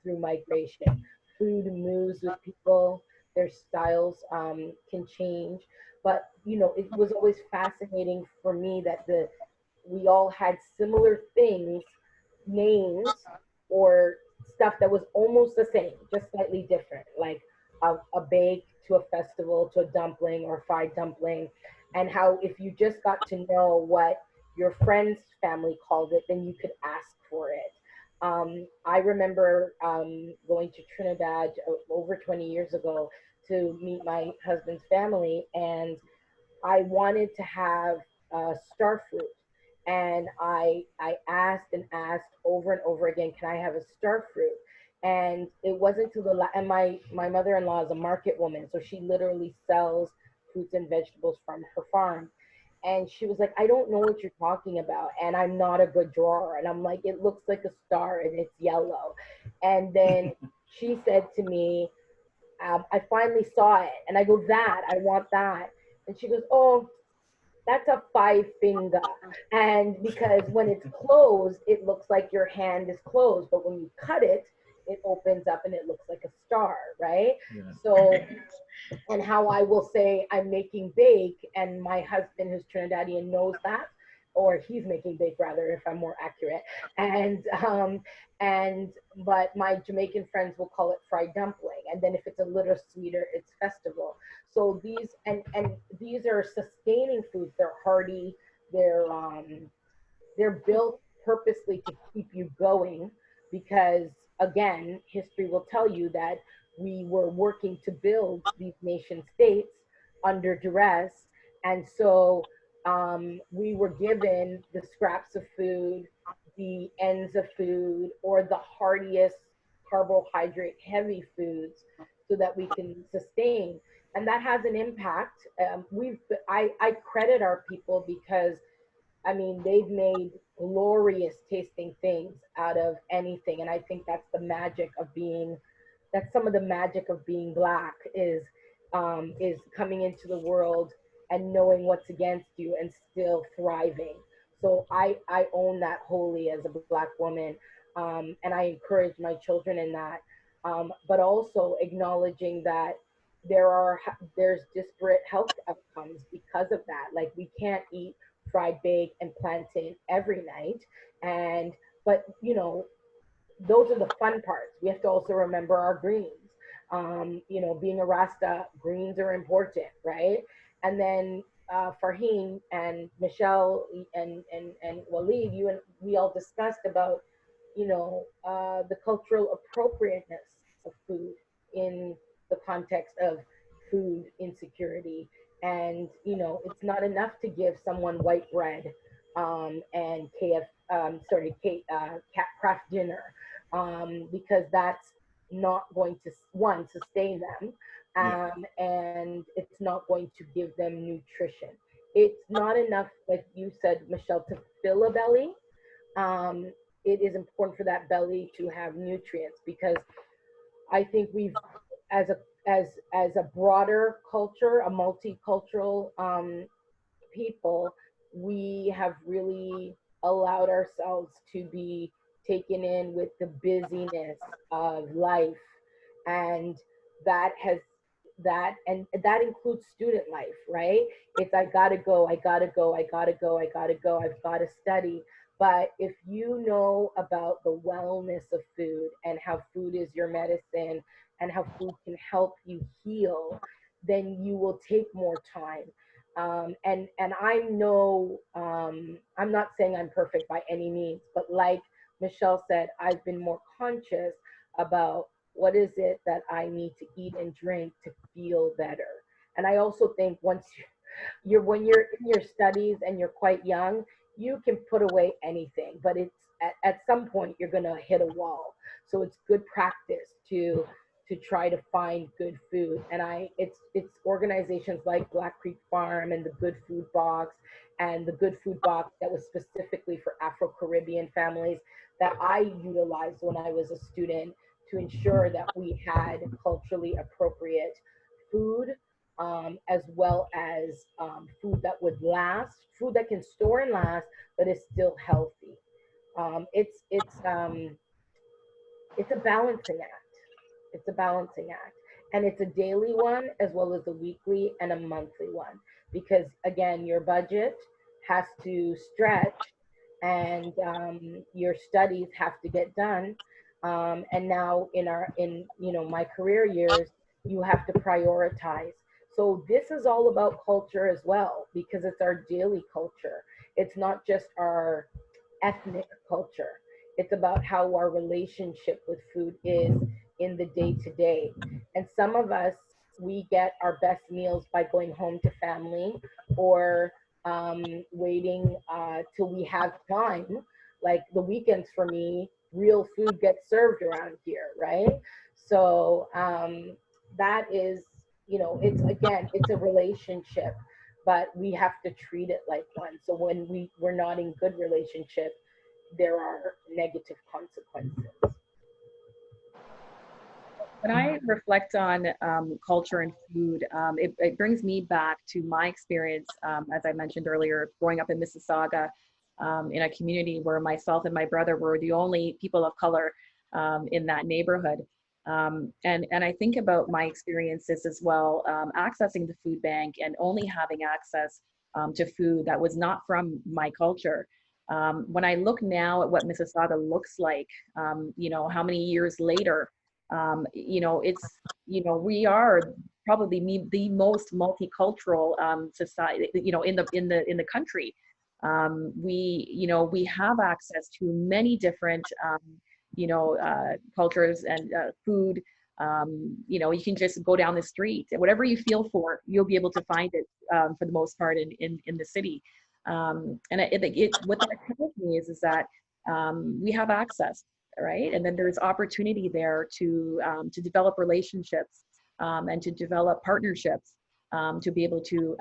S4: through migration. Food moves with people; their styles can change, but it was always fascinating for me that the we all had similar things, names, or stuff that was almost the same, just slightly different, like a bake to a festival to a dumpling or fried dumpling. And how if you just got to know what your friend's family called it, then you could ask for it. I remember going to Trinidad over 20 years ago to meet my husband's family, and I wanted to have star fruit, and I asked and asked over and over again, can I have a star fruit? And it wasn't till and my mother-in-law is a market woman, so she literally sells fruits and vegetables from her farm. And she was like, I don't know what you're talking about, and I'm not a good drawer. And I'm like, it looks like a star and it's yellow. And then she said to me, I finally saw it, and I go, that I want that. And she goes, oh, that's a five finger. And because when it's closed, it looks like your hand is closed, but when you cut it, it opens up and it looks like a star, right?
S5: Yeah.
S4: So, and how I will say I'm making bake, and my husband, who's Trinidadian, knows that, or he's making bake rather, if I'm more accurate. And but my Jamaican friends will call it fried dumpling, and then if it's a little sweeter, it's festival. So these these are sustaining foods. They're hearty. They're built purposely to keep you going, because again, history will tell you that we were working to build these nation states under duress. And so we were given the scraps of food, the ends of food, or the heartiest carbohydrate heavy foods so that we can sustain. And that has an impact. I credit our people because I mean, they've made glorious tasting things out of anything. And I think that's some of the magic of being Black is coming into the world and knowing what's against you and still thriving. So I own that wholly as a Black woman. And I encourage my children in that. But also acknowledging that there's disparate health outcomes because of that. Like we can't eat fried bake and plantain every night. And but those are the fun parts. We have to also remember our greens. Being a Rasta, greens are important, right? And then Farheen and Michelle and Waleed, you and we all discussed about the cultural appropriateness of food in the context of food insecurity. And it's not enough to give someone white bread and craft dinner, because that's not going to one sustain them,
S5: Yeah.
S4: and it's not going to give them nutrition. It's not enough, like you said, Michelle, to fill a belly. um, it is important for that belly to have nutrients, because I think we've, as a broader culture, a multicultural people, we have really allowed ourselves to be taken in with the busyness of life, and that has that, and that includes student life, right? It's I gotta go, I gotta go, I gotta go, I gotta go, I've gotta study. But if you know about the wellness of food and how food is your medicine and how food can help you heal, then you will take more time. And I know, I'm not saying I'm perfect by any means, but like Michelle said, I've been more conscious about what is it that I need to eat and drink to feel better. And I also think once you're when you're in your studies and you're quite young, you can put away anything, but it's at some point you're gonna hit a wall. So it's good practice to try to find good food. And it's organizations like Black Creek Farm and the Good Food Box and the Good Food Box that was specifically for Afro-Caribbean families that I utilized when I was a student to ensure that we had culturally appropriate food, as well as food that would last, food that can store and last, but is still healthy. It's a balancing act. It's a balancing act. And it's a daily one as well as a weekly and a monthly one. Because again, your budget has to stretch and your studies have to get done. And now in my career years, you have to prioritize. So this is all about culture as well, because it's our daily culture. It's not just our ethnic culture. It's about how our relationship with food is in the day to day. And some of us, we get our best meals by going home to family or waiting till we have time. Like the weekends for me, real food gets served around here, right? So that is, it's a relationship, but we have to treat it like one. So when we're not in good relationship, there are negative consequences.
S6: When I reflect on culture and food, it brings me back to my experience, as I mentioned earlier, growing up in Mississauga, in a community where myself and my brother were the only people of color in that neighborhood. And I think about my experiences as well, accessing the food bank and only having access to food that was not from my culture. When I look now at what Mississauga looks like, how many years later, we are probably the most multicultural society, in the country. We have access to many different, cultures and food. You can just go down the street, whatever you feel for, you'll be able to find it for the most part in the city. What that tells me is that we have access, right? And then there's opportunity there to develop relationships and to develop partnerships to be able to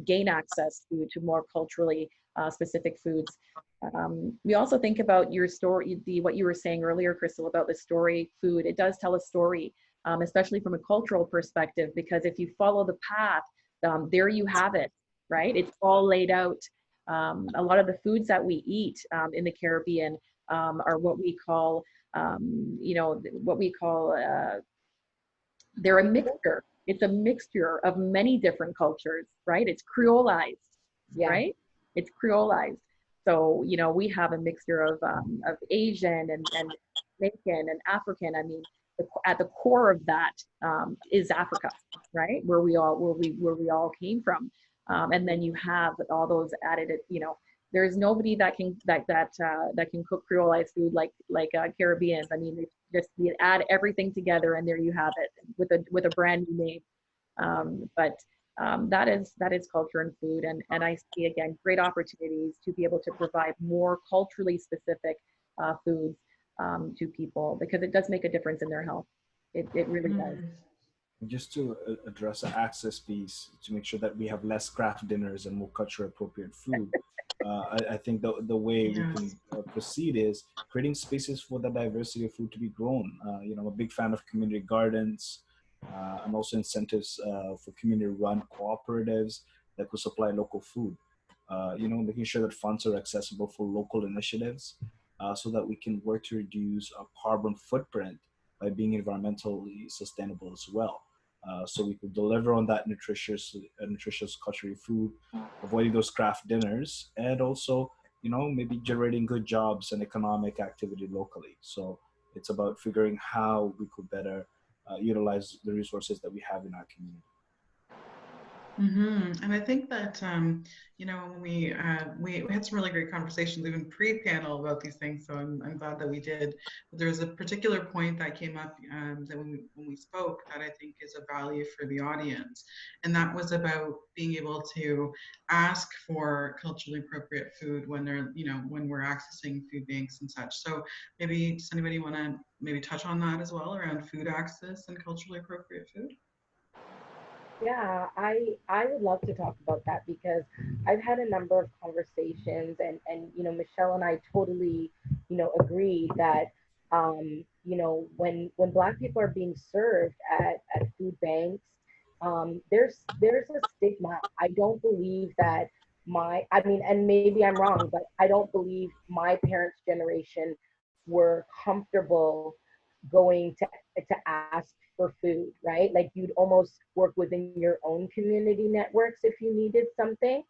S6: gain access to more culturally specific foods. We also think about your story, what you were saying earlier, Crystal, about the story food. It does tell a story, especially from a cultural perspective, because if you follow the path, there you have it, right? It's all laid out. A lot of the foods that we eat in the Caribbean are what we call, they're a mixture. It's a mixture of many different cultures, right? It's creolized,
S4: Yeah.
S6: right? It's creolized. So, we have a mixture of Asian and Jamaican and African. I mean, at the core of that is Africa, right? Where we all came from. And then you have all those added, there's nobody that can cook creolized food like Caribbeans. I mean, you add everything together and there you have it with a brand new name. But that is culture and food, and I see again great opportunities to be able to provide more culturally specific foods to people, because it does make a difference in their health. It really does.
S5: Just to address the access piece, to make sure that we have less craft dinners and more culture appropriate food, I think the way we can proceed is creating spaces for the diversity of food to be grown. I'm a big fan of community gardens, and also incentives for community-run cooperatives that could supply local food. Making sure that funds are accessible for local initiatives, so that we can work to reduce our carbon footprint by being environmentally sustainable as well. so we could deliver on that nutritious culturally food, avoiding those craft dinners, and also, maybe generating good jobs and economic activity locally. So it's about figuring how we could better utilize the resources that we have in our community.
S2: And I think that when we had some really great conversations even pre-panel about these things. So I'm glad that we did. But there was a particular point that came up that when we spoke that I think is of value for the audience, and that was about being able to ask for culturally appropriate food when they're when we're accessing food banks and such. So maybe does anybody want to maybe touch on that as well around food access and culturally appropriate food?
S4: Yeah, I would love to talk about that because I've had a number of conversations, and Michelle and I totally agree that when Black people are being served at food banks, there's a stigma. I don't believe that I mean, and maybe I'm wrong, but I don't believe my parents' generation were comfortable going to ask for food, right? Like you'd almost work within your own community networks if you needed something.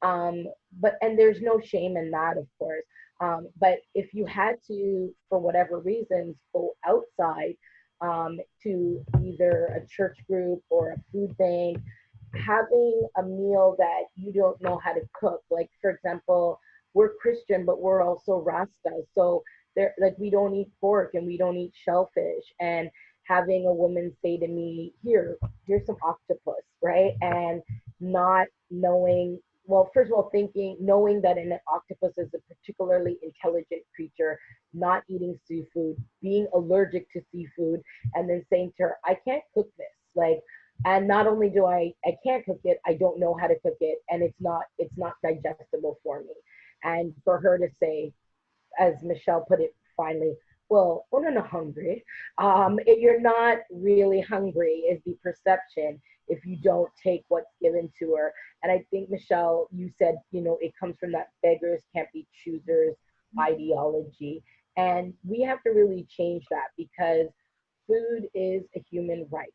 S4: And there's no shame in that, of course. But if you had to, for whatever reasons, go outside to either a church group or a food bank, having a meal that you don't know how to cook, like for example, we're Christian, but we're also Rasta. So like we don't eat pork and we don't eat shellfish. And having a woman say to me, here's some octopus, right? And not knowing, well, first of all, knowing that an octopus is a particularly intelligent creature, not eating seafood, being allergic to seafood, and then saying to her, I can't cook this. Like, and not only do I can't cook it, I don't know how to cook it, and it's not digestible for me. And for her to say, as Michelle put it finally, well, we're not hungry. You're not really hungry is the perception if you don't take what's given to her. And I think, Michelle, you said, it comes from that beggars can't be choosers ideology. And we have to really change that because food is a human right.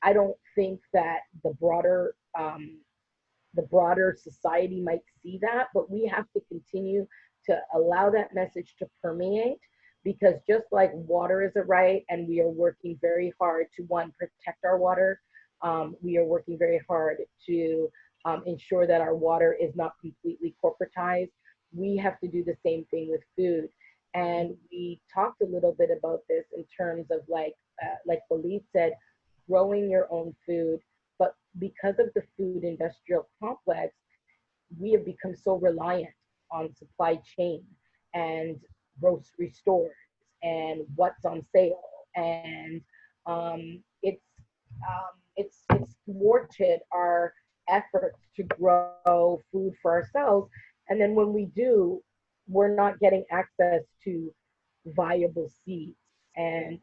S4: I don't think that the broader society might see that, but we have to continue to allow that message to permeate because just like water is a right and we are working very hard to protect our water, we are working very hard to ensure that our water is not completely corporatized. We have to do the same thing with food. And we talked a little bit about this in terms of like Khalid said, growing your own food. But because of the food industrial complex, we have become so reliant on supply chain and grocery stores and what's on sale. And it's thwarted our efforts to grow food for ourselves. And then when we do, we're not getting access to viable seeds. And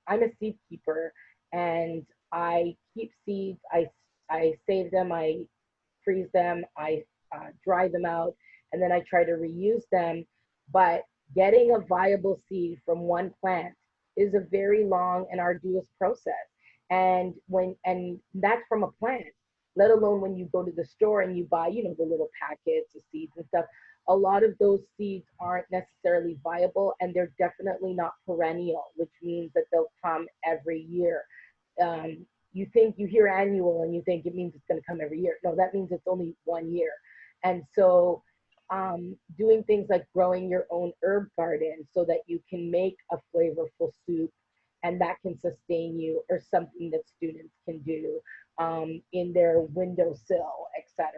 S4: I'm a seed keeper, and I keep seeds. I save them. I freeze them. I dry them out, and then I try to reuse them. But getting a viable seed from one plant is a very long and arduous process. And that's from a plant, let alone when you go to the store and you buy, the little packets of seeds and stuff. A lot of those seeds aren't necessarily viable, and they're definitely not perennial, which means that they'll come every year. You hear annual and you think it means it's going to come every year. No, that means it's only 1 year. And so doing things like growing your own herb garden so that you can make a flavorful soup and that can sustain you, or something that students can do in their windowsill, etc.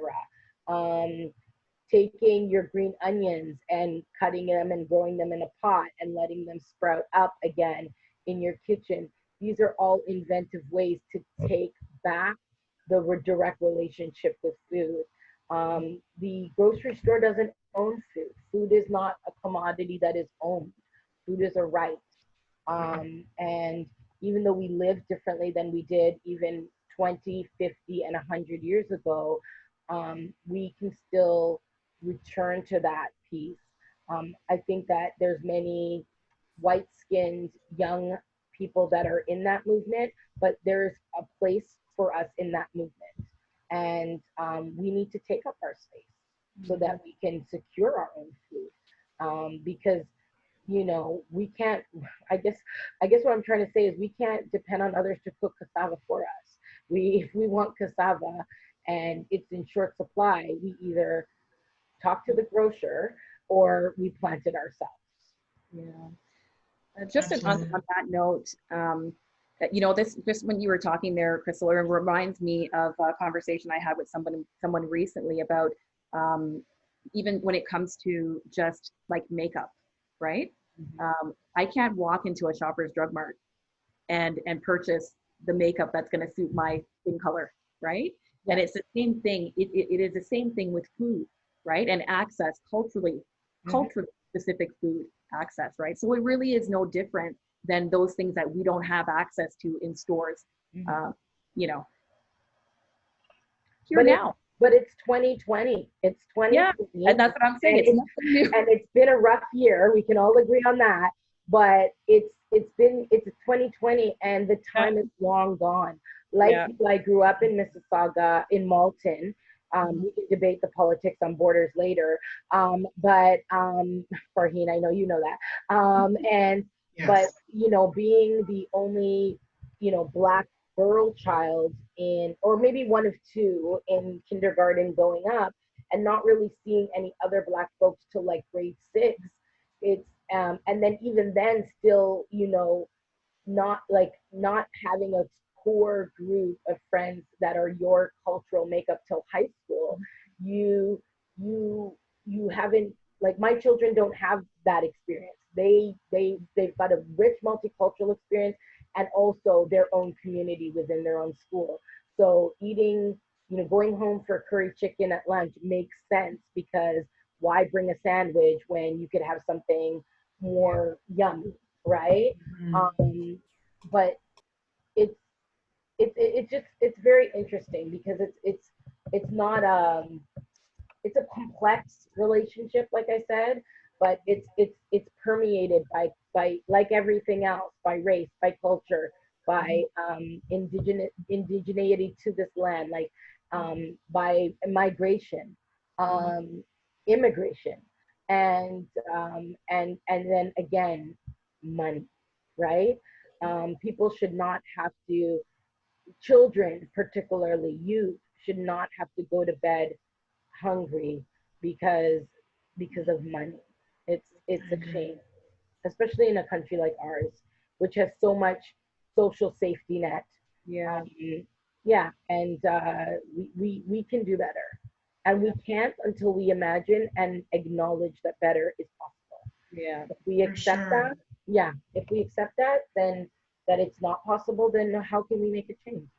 S4: Taking your green onions and cutting them and growing them in a pot and letting them sprout up again in your kitchen. These are all inventive ways to take back the direct relationship with food. The grocery store doesn't own food. Food is not a commodity that is owned. Food is a right. And even though we live differently than we did even 20, 50, and 100 years ago, we can still return to that piece. I think that there's many white-skinned young people that are in that movement, but there's a place for us in that movement. And we need to take up our space so that we can secure our own food. Because, you know, we can't, I guess what I'm trying to say is we can't depend on others to cook cassava for us. If we want cassava and it's in short supply, we either talk to the grocer or we plant it ourselves.
S6: Yeah. Just on that note, you know, this just when you were talking there, Crystal, it reminds me of a conversation I had with someone recently about even when it comes to just like makeup, right? I can't walk into a Shoppers Drug Mart and purchase the makeup that's going to suit my skin color, right? Yeah. And it's the same thing. It is the same thing with food, right? And access, culturally specific food access, right? So it really is no different than those things that we don't have access to in stores, you know, here now.
S4: But it's 2020. It's 2020.
S6: Yeah, and that's what I'm saying. It's nothing new.
S4: And it's been a rough year. We can all agree on that. But it's 2020, and the time is long gone. Like I grew up in Mississauga, in Malton. We can debate the politics on borders later. But Farheen, I know you know that. And yes. But you know, being the only, you know, Black girl child in, or maybe one of two in kindergarten going up, and not really seeing any other Black folks till like grade 6. It's and then even then still, you know, not having a core group of friends that are your cultural makeup till high school. You haven't, like, my children don't have that experience. They've got a rich multicultural experience and also their own community within their own school. So eating, you know, going home for curry chicken at lunch makes sense, because why bring a sandwich when you could have something more yummy, right? But it's very interesting because it's not it's a complex relationship, like I said, but it's permeated by like everything else, by race, by culture, by indigeneity to this land, like by migration, immigration, and then again, money, right? People should not have to, children, particularly youth, should not have to go to bed hungry because of money. It's a shame, especially in a country like ours, which has so much social safety net.
S6: Yeah.
S4: And we can do better, and we can't until we imagine and acknowledge that better is possible.
S6: Yeah.
S4: If we accept that, if we accept that, then that it's not possible, then how can we make a change?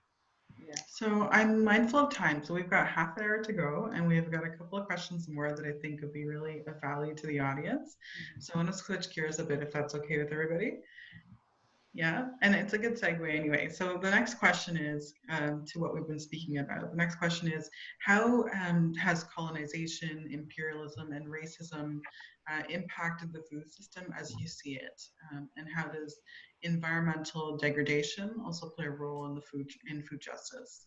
S2: Yeah. So I'm mindful of time. So we've got half an hour to go, and we've got a couple of questions more that I think would be really of value to the audience. So I want to switch gears a bit, if that's okay with everybody. Yeah, and it's a good segue anyway. So the next question is to what we've been speaking about. The next question is, how has colonization, imperialism, and racism impacted the food system as you see it? And how does environmental degradation also play a role in food justice?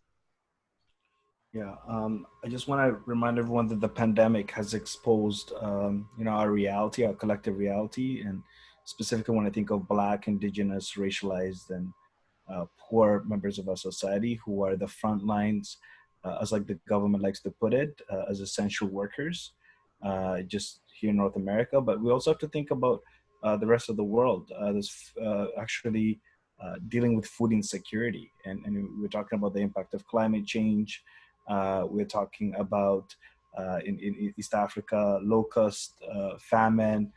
S5: Yeah, I just want to remind everyone that the pandemic has exposed, you know, our reality, our collective reality, and specifically when I think of Black, Indigenous, racialized, and poor members of our society who are the front lines, as like the government likes to put it, as essential workers, just here in North America. But we also have to think about the rest of the world. There's actually dealing with food insecurity, and we're talking about the impact of climate change. We're talking about in East Africa, locust, famine.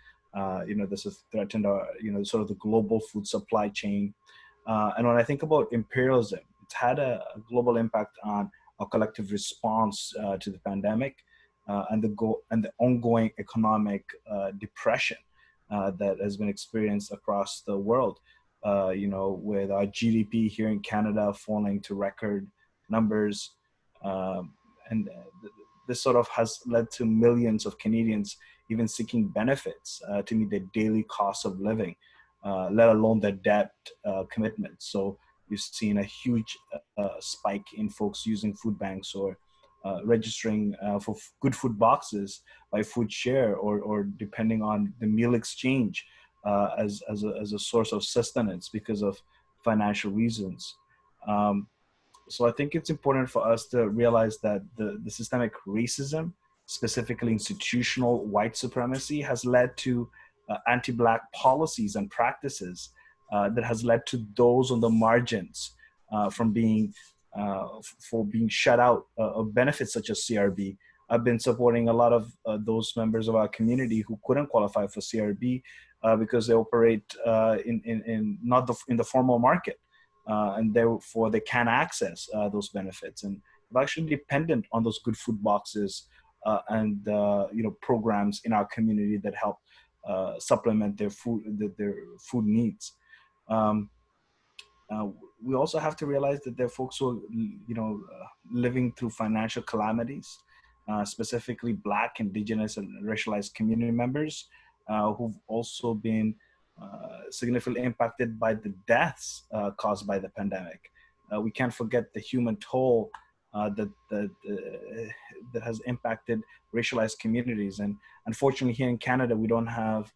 S5: You know, this has threatened our, you know, sort of the global food supply chain. And when I think about imperialism, it's had a global impact on our collective response to the pandemic and the ongoing economic depression that has been experienced across the world. You know, with our GDP here in Canada falling to record numbers. And this sort of has led to millions of Canadians even seeking benefits to meet their daily cost of living. let alone their debt commitments. So you've seen a huge spike in folks using food banks or registering for good food boxes by food share, or depending on the meal exchange as a source of sustenance because of financial reasons. So I think it's important for us to realize that the systemic racism, specifically institutional white supremacy, has led to anti-Black policies and practices that has led to those on the margins from being for being shut out of benefits such as CRB. I've been supporting a lot of those members of our community who couldn't qualify for CRB because they operate in not in the formal market. And therefore they can access those benefits, and they're actually dependent on those good food boxes and programs in our community that help supplement their food needs. Um, we also have to realize that there are folks who are, living through financial calamities, specifically Black, Indigenous, and racialized community members who've also been significantly impacted by the deaths caused by the pandemic. We can't forget the human toll that has impacted racialized communities. And unfortunately, here in Canada, we don't have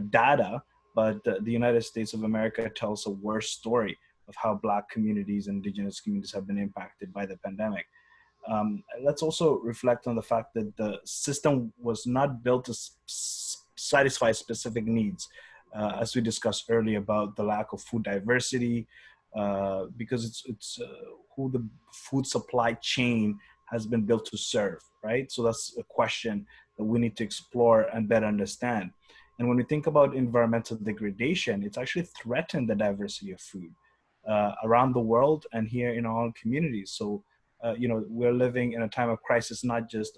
S5: data, but the United States of America tells a worse story of how Black communities and Indigenous communities have been impacted by the pandemic. Let's also reflect on the fact that the system was not built to satisfy specific needs, as we discussed earlier about the lack of food diversity, because it's who the food supply chain has been built to serve, right? So that's a question that we need to explore and better understand. And when we think about environmental degradation, it's actually threatened the diversity of food around the world and here in our own communities. So, we're living in a time of crisis, not just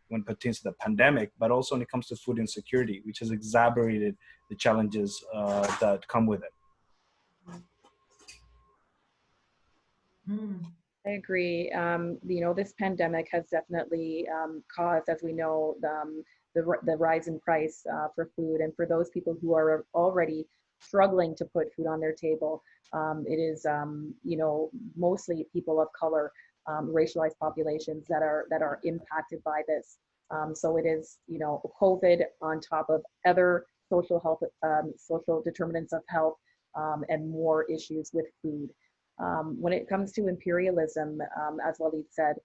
S5: when it pertains to the pandemic, but also when it comes to food insecurity, which has exacerbated the challenges that come with it.
S6: I agree. This pandemic has definitely caused, as we know, the rise in price for food. And for those people who are already struggling to put food on their table, it is, mostly people of color, racialized populations that are impacted by this. So it is, COVID on top of other social health, social determinants of health, and more issues with food. When it comes to imperialism, as Walid said,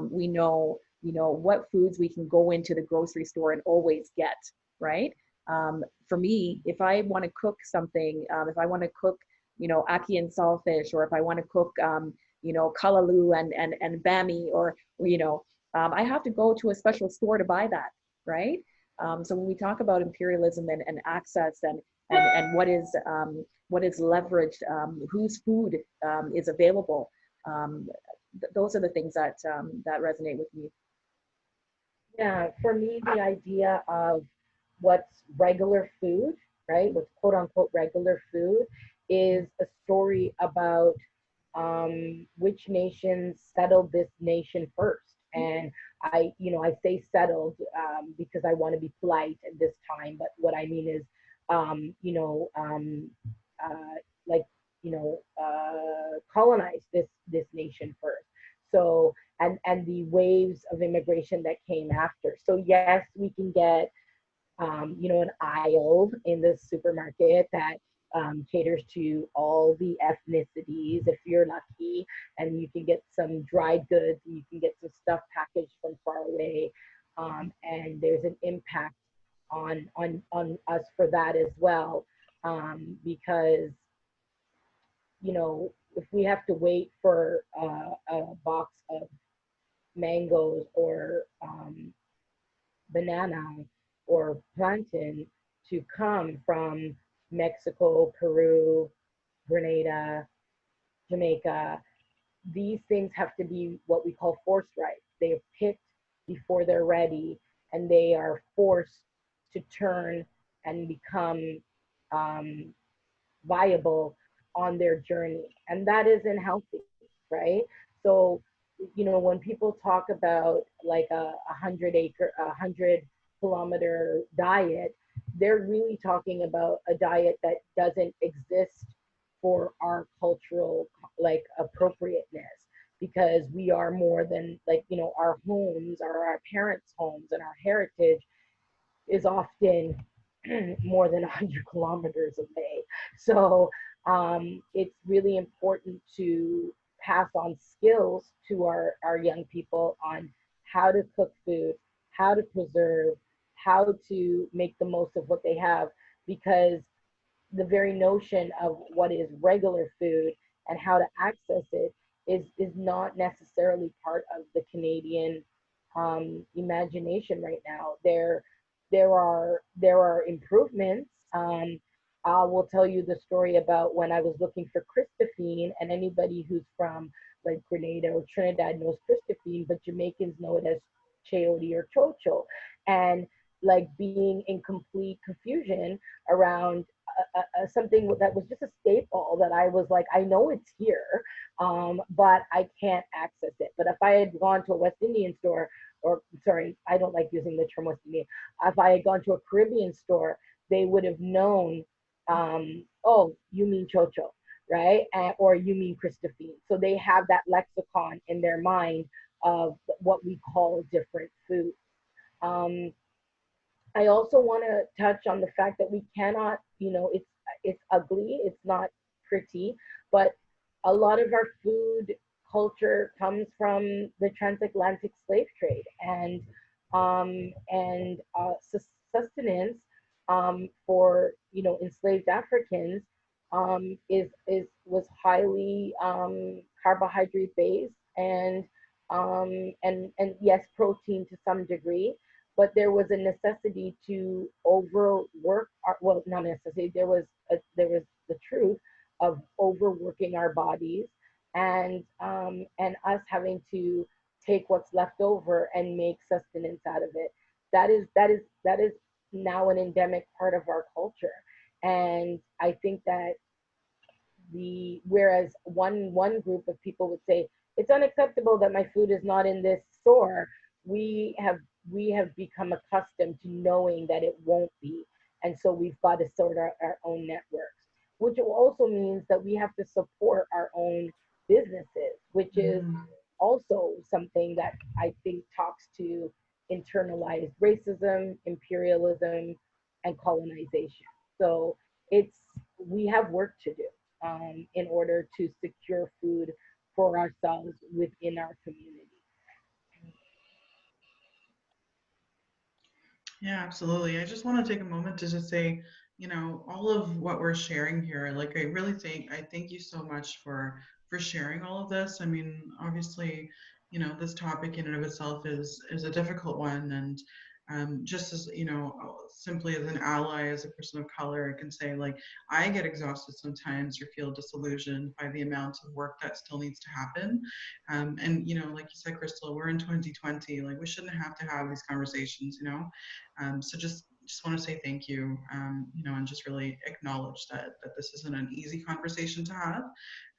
S6: we know, what foods we can go into the grocery store and always get, right? For me, if I want to cook something, if I want to cook, ackee and saltfish, or if I want to cook, kalaloo and bami, or, I have to go to a special store to buy that, right? So when we talk about imperialism and access and what is leveraged, whose food is available, those are the things that resonate with me.
S4: Yeah, for me, the idea of what's regular food, right, what's quote unquote regular food, is a story about which nations settled this nation first. And I say settled because I want to be polite at this time, but what I mean is, colonize this nation first. So, and the waves of immigration that came after. So yes, we can get an aisle in the supermarket that caters to all the ethnicities if you're lucky, and you can get some dried goods, and you can get some stuff packaged from far away, and there's an impact on us for that as well, because if we have to wait for a box of mangoes or banana or plantain to come from Mexico, Peru, Grenada, Jamaica, these things have to be what we call forced ripe. They're picked before they're ready, and they are forced to turn and become viable on their journey. And that isn't healthy, right? So, when people talk about like a 100 kilometer diet, they're really talking about a diet that doesn't exist for our cultural like appropriateness, because we are more than like, you know, our homes are our parents' homes, and our heritage is often more than 100 kilometers away. So it's really important to pass on skills to our young people on how to cook food, how to preserve, how to make the most of what they have, because the very notion of what is regular food and how to access it is not necessarily part of the Canadian imagination right now. There are improvements. I will tell you the story about when I was looking for Christophine, and anybody who's from like Grenada or Trinidad knows Christophine, but Jamaicans know it as chayote or chocho, and like being in complete confusion around something that was just a staple that I was like, I know it's here, but I can't access it. But if I had gone to a West Indian store, or sorry, I don't like using the term West Indian, if I had gone to a Caribbean store, they would have known, oh, you mean chocho, right? Or you mean Christophine. So they have that lexicon in their mind of what we call different foods. Um, I also want to touch on the fact that we cannot, you know, it's ugly, it's not pretty, but a lot of our food culture comes from the transatlantic slave trade, and sustenance for, you know, enslaved Africans is was highly carbohydrate based, and yes, protein to some degree, but there was a necessity to overwork our, well, not necessity, there was the truth of overworking our bodies, and us having to take what's left over and make sustenance out of it. That is now an endemic part of our culture. And I think that the whereas one group of people would say it's unacceptable that my food is not in this store, we have we have become accustomed to knowing that it won't be, and so we've got to sort our own networks, which also means that we have to support our own businesses, which is
S2: Mhm.
S4: also something that I think talks to internalized racism, imperialism, and colonization. So it's we have work to do in order to secure food for ourselves within our community.
S2: Yeah, absolutely. I just want to take a moment to just say, all of what we're sharing here, like I thank you so much for sharing all of this. I mean, obviously, this topic in and of itself is a difficult one, and just as simply as an ally, as a person of color, I can say like I get exhausted sometimes or feel disillusioned by the amount of work that still needs to happen. And like you said, Crystal, we're in 2020. Like we shouldn't have to have these conversations. So just want to say thank you, and just really acknowledge that this isn't an easy conversation to have,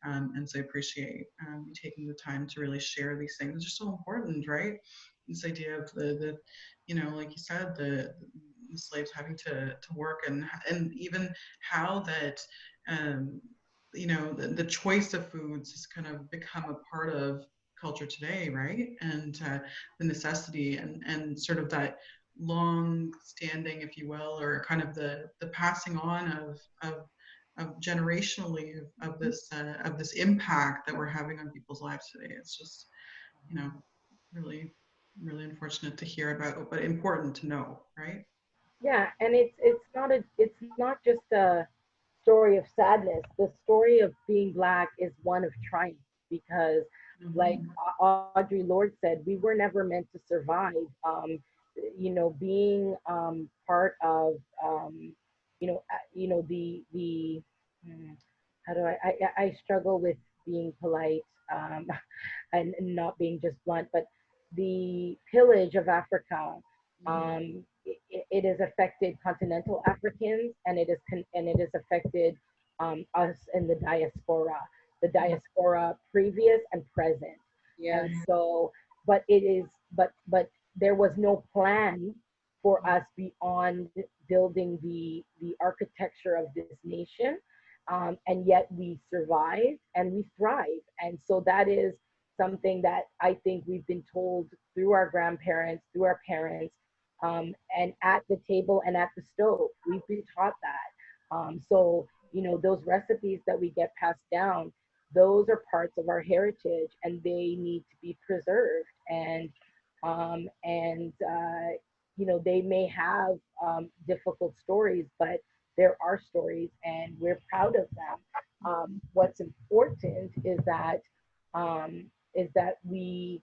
S2: and so I appreciate you taking the time to really share these things. They're so important, right? This idea of the like you said, the slaves having to work, and even how that um, the choice of foods has kind of become a part of culture today, right? And the necessity and sort of that long standing, if you will, or kind of the passing on of generationally of this impact that we're having on people's lives today. It's just you know really really unfortunate to hear about, but important to know, right?
S4: Yeah, and it's not just a story of sadness. The story of being black is one of triumph, because, like
S2: Mhm.
S4: Audre Lorde said, we were never meant to survive. Being part of the how do I struggle with being polite, um, and not being just blunt, but the pillage of Africa,
S2: Mhm.
S4: it has affected continental Africans, and it has affected us in the
S2: Mhm.
S4: diaspora previous and present.
S6: Yes.
S4: And so, but it is, but there was no plan for us beyond building the architecture of this nation, and yet we survive and we thrive. And so that is something that I think we've been told through our grandparents, through our parents, and at the table and at the stove. We've been taught that. So, you know, those recipes that we get passed down, those are parts of our heritage and they need to be preserved. And you know, they may have difficult stories, but there are stories and we're proud of them. What's important is that we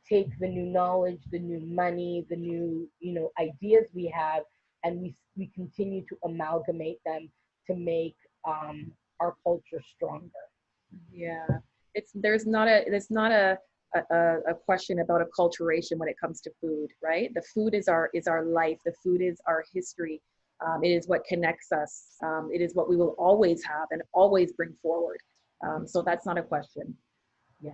S4: take the new knowledge, the new money, the new, you know, ideas we have, and we continue to amalgamate them to make our culture stronger.
S6: Yeah, there's not a question about acculturation when it comes to food, right? The food is our life. The food is our history. It is what connects us. It is what we will always have and always bring forward. So that's not a question.
S4: Yeah.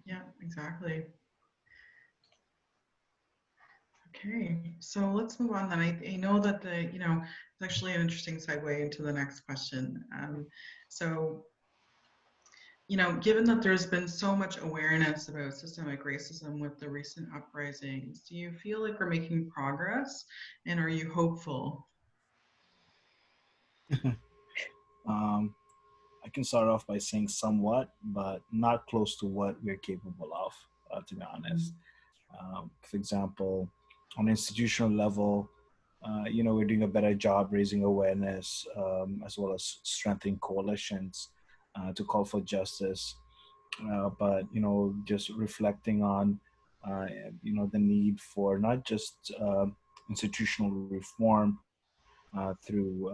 S2: Yeah, exactly. Okay, so let's move on then. I know that you know, it's actually an interesting segue into the next question. So, you know, given that there's been so much awareness about systemic racism with the recent uprisings, do you feel like we're making progress, and are you hopeful?
S5: I can start off by saying somewhat, but not close to what we're capable of, to be honest. For example, on an institutional level, you know, we're doing a better job raising awareness, as well as strengthening coalitions to call for justice. But you know, just reflecting on, uh, you know, the need for not just institutional reform through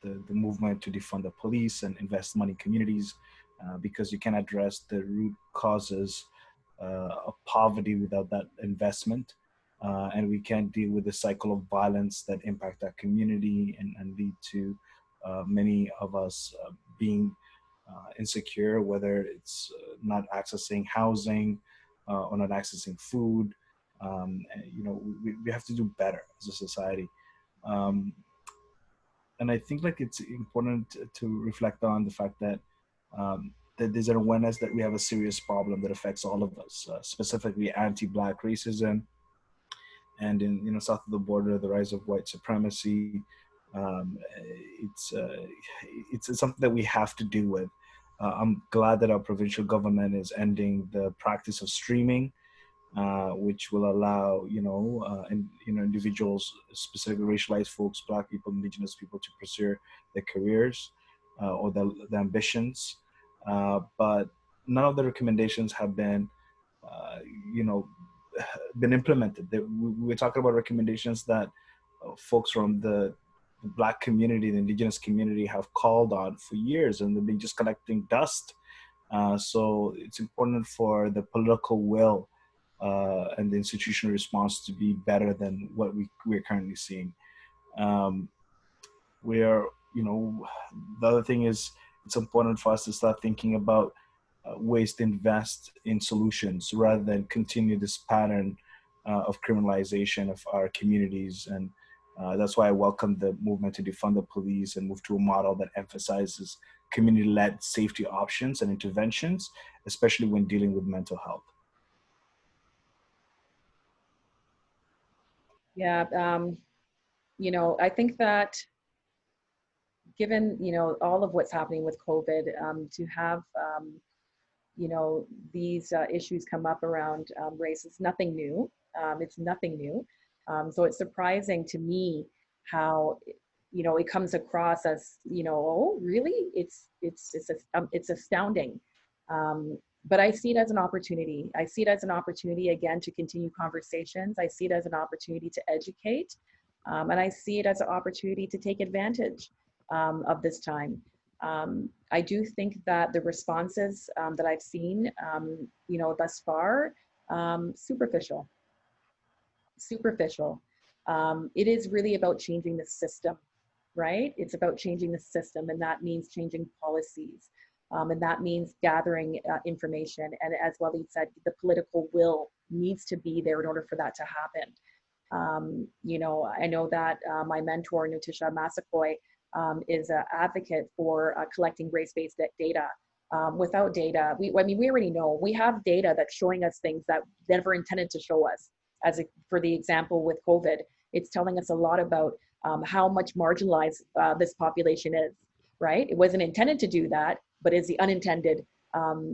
S5: the movement to defund the police and invest money in communities, because you can address the root causes of poverty without that investment. And we can't deal with the cycle of violence that impact our community and lead to many of us being insecure, whether it's not accessing housing or not accessing food. You know, we have to do better as a society. Um, and I think like it's important to reflect on the fact that that there's an awareness that we have a serious problem that affects all of us, specifically anti-Black racism, and in, you know, south of the border, the rise of white supremacy. Um, it's, uh, it's something that we have to deal with. I'm glad that our provincial government is ending the practice of streaming, which will allow, you know, you know, individuals, specifically racialized folks, Black people, Indigenous people, to pursue their careers or their ambitions. But none of the recommendations have been, uh, you know, been implemented. We're talking about recommendations that folks from the Black community, the Indigenous community, have called on for years, and they've been just collecting dust. So it's important for the political will and the institutional response to be better than what we're currently seeing. Um, we are, you know, the other thing is it's important for us to start thinking about ways to invest in solutions rather than continue this pattern of criminalization of our communities. And that's why I welcome the movement to defund the police and move to a model that emphasizes community-led safety options and interventions, especially when dealing with mental health.
S6: Yeah, you know, I think that given, you know, all of what's happening with COVID, to have, you know, these issues come up around race, it's nothing new. It's nothing new. So it's surprising to me how, you know, it comes across as, you know, oh, really? It's astounding. But I see it as an opportunity. I see it as an opportunity, again, to continue conversations. I see it as an opportunity to educate. And I see it as an opportunity to take advantage of this time. I do think that the responses that I've seen, you know, thus far, superficial. It is really about changing the system, right? It's about changing the system, and that means changing policies. And that means gathering information. And as Waleed said, the political will needs to be there in order for that to happen. You know, I know that my mentor, Nutisha Massaquoi, is an advocate for collecting race-based data. Without data, I mean, we already know we have data that's showing us things that never intended to show us. For the example with COVID, it's telling us a lot about how much marginalized this population is, right? It wasn't intended to do that, but is the unintended,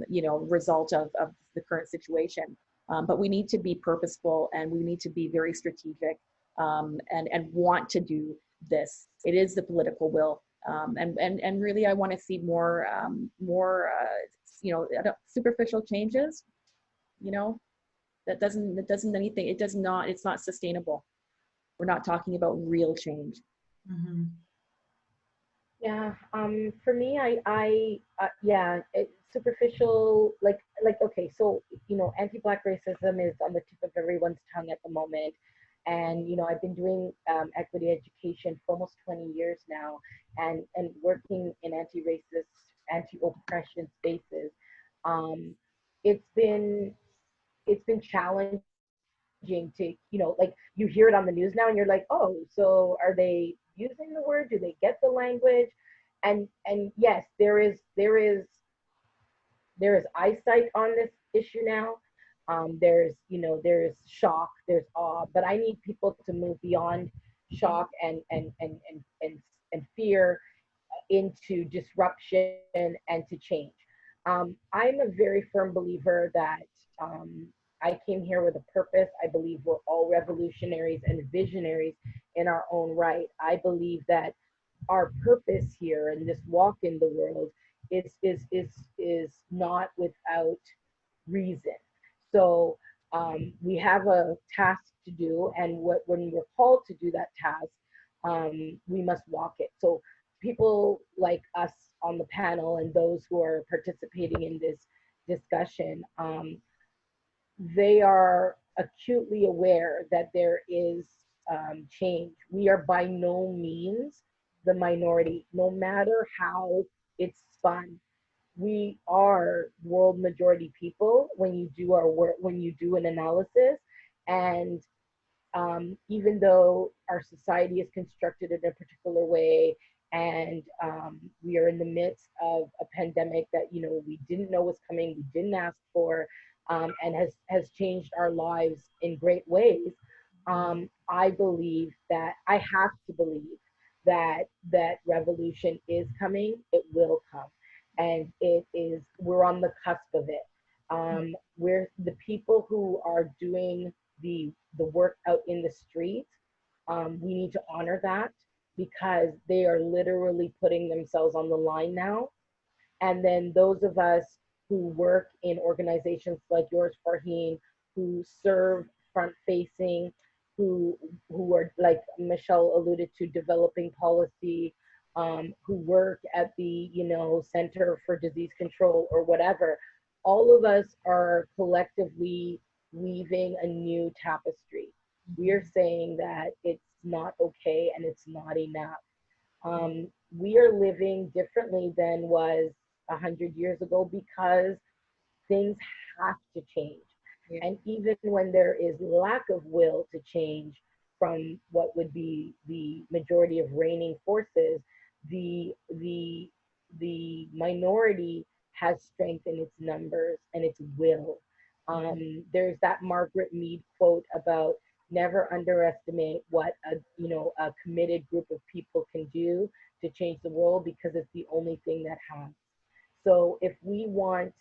S6: you know, result of the current situation. But we need to be purposeful, and we need to be very strategic, and want to do this. It is the political will, and really, I want to see more you know, superficial changes. You know, that doesn't anything. It does not. It's not sustainable. We're not talking about real change.
S2: Mm-hmm.
S4: Yeah, for me, yeah, superficial, like, okay, so, you know, anti-Black racism is on the tip of everyone's tongue at the moment. And, you know, I've been doing equity education for almost 20 years now, and working in anti-racist, anti-oppression spaces. Um, it's been, it's been challenging to, you know, like, you hear it on the news now and you're like, oh, so are they using the word, do they get the language? And yes, there is eyesight on this issue now. There's, you know, there's shock, there's awe, but I need people to move beyond shock and fear into disruption and to change. I'm a very firm believer that I came here with a purpose. I believe we're all revolutionaries and visionaries in our own right. I believe that our purpose here in this walk in the world is not without reason. So we have a task to do, and when we're called to do that task, we must walk it. So people like us on the panel and those who are participating in this discussion, they are acutely aware that there is change. We are by no means the minority, no matter how it's spun. We are world majority people when you do our work, when you do an analysis. And even though our society is constructed in a particular way, and we are in the midst of a pandemic that, you know, we didn't know was coming, we didn't ask for, and has changed our lives in great ways. I believe that I have to believe that revolution is coming. It will come, and it is. We're on the cusp of it. We're the people who are doing the work out in the street. We need to honor that because they are literally putting themselves on the line now. And then those of us who work in organizations like yours, Farheen, who serve front facing, who are, like Michelle alluded to, developing policy, who work at the, you know, Center for Disease Control or whatever, all of us are collectively weaving a new tapestry. We are saying that it's not okay and it's not enough. We are living differently than was 100 years ago because things have to change. Yeah. And even when there is lack of will to change from what would be the majority of reigning forces, the minority has strength in its numbers and its will. There's that Margaret Mead quote about never underestimate what a committed group of people can do to change the world, because it's the only thing that has. So if we want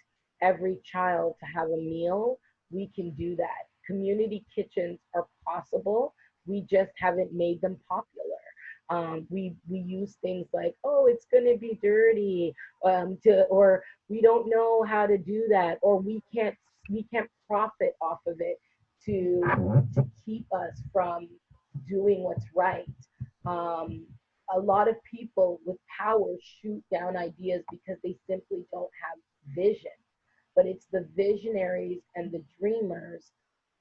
S4: every child to have a meal, we can do that. Community kitchens are possible. We just haven't made them popular. We use things like, oh, it's going to be dirty, or we don't know how to do that, or we can't profit off of it to keep us from doing what's right. A lot of people with power shoot down ideas because they simply don't have vision. But it's the visionaries and the dreamers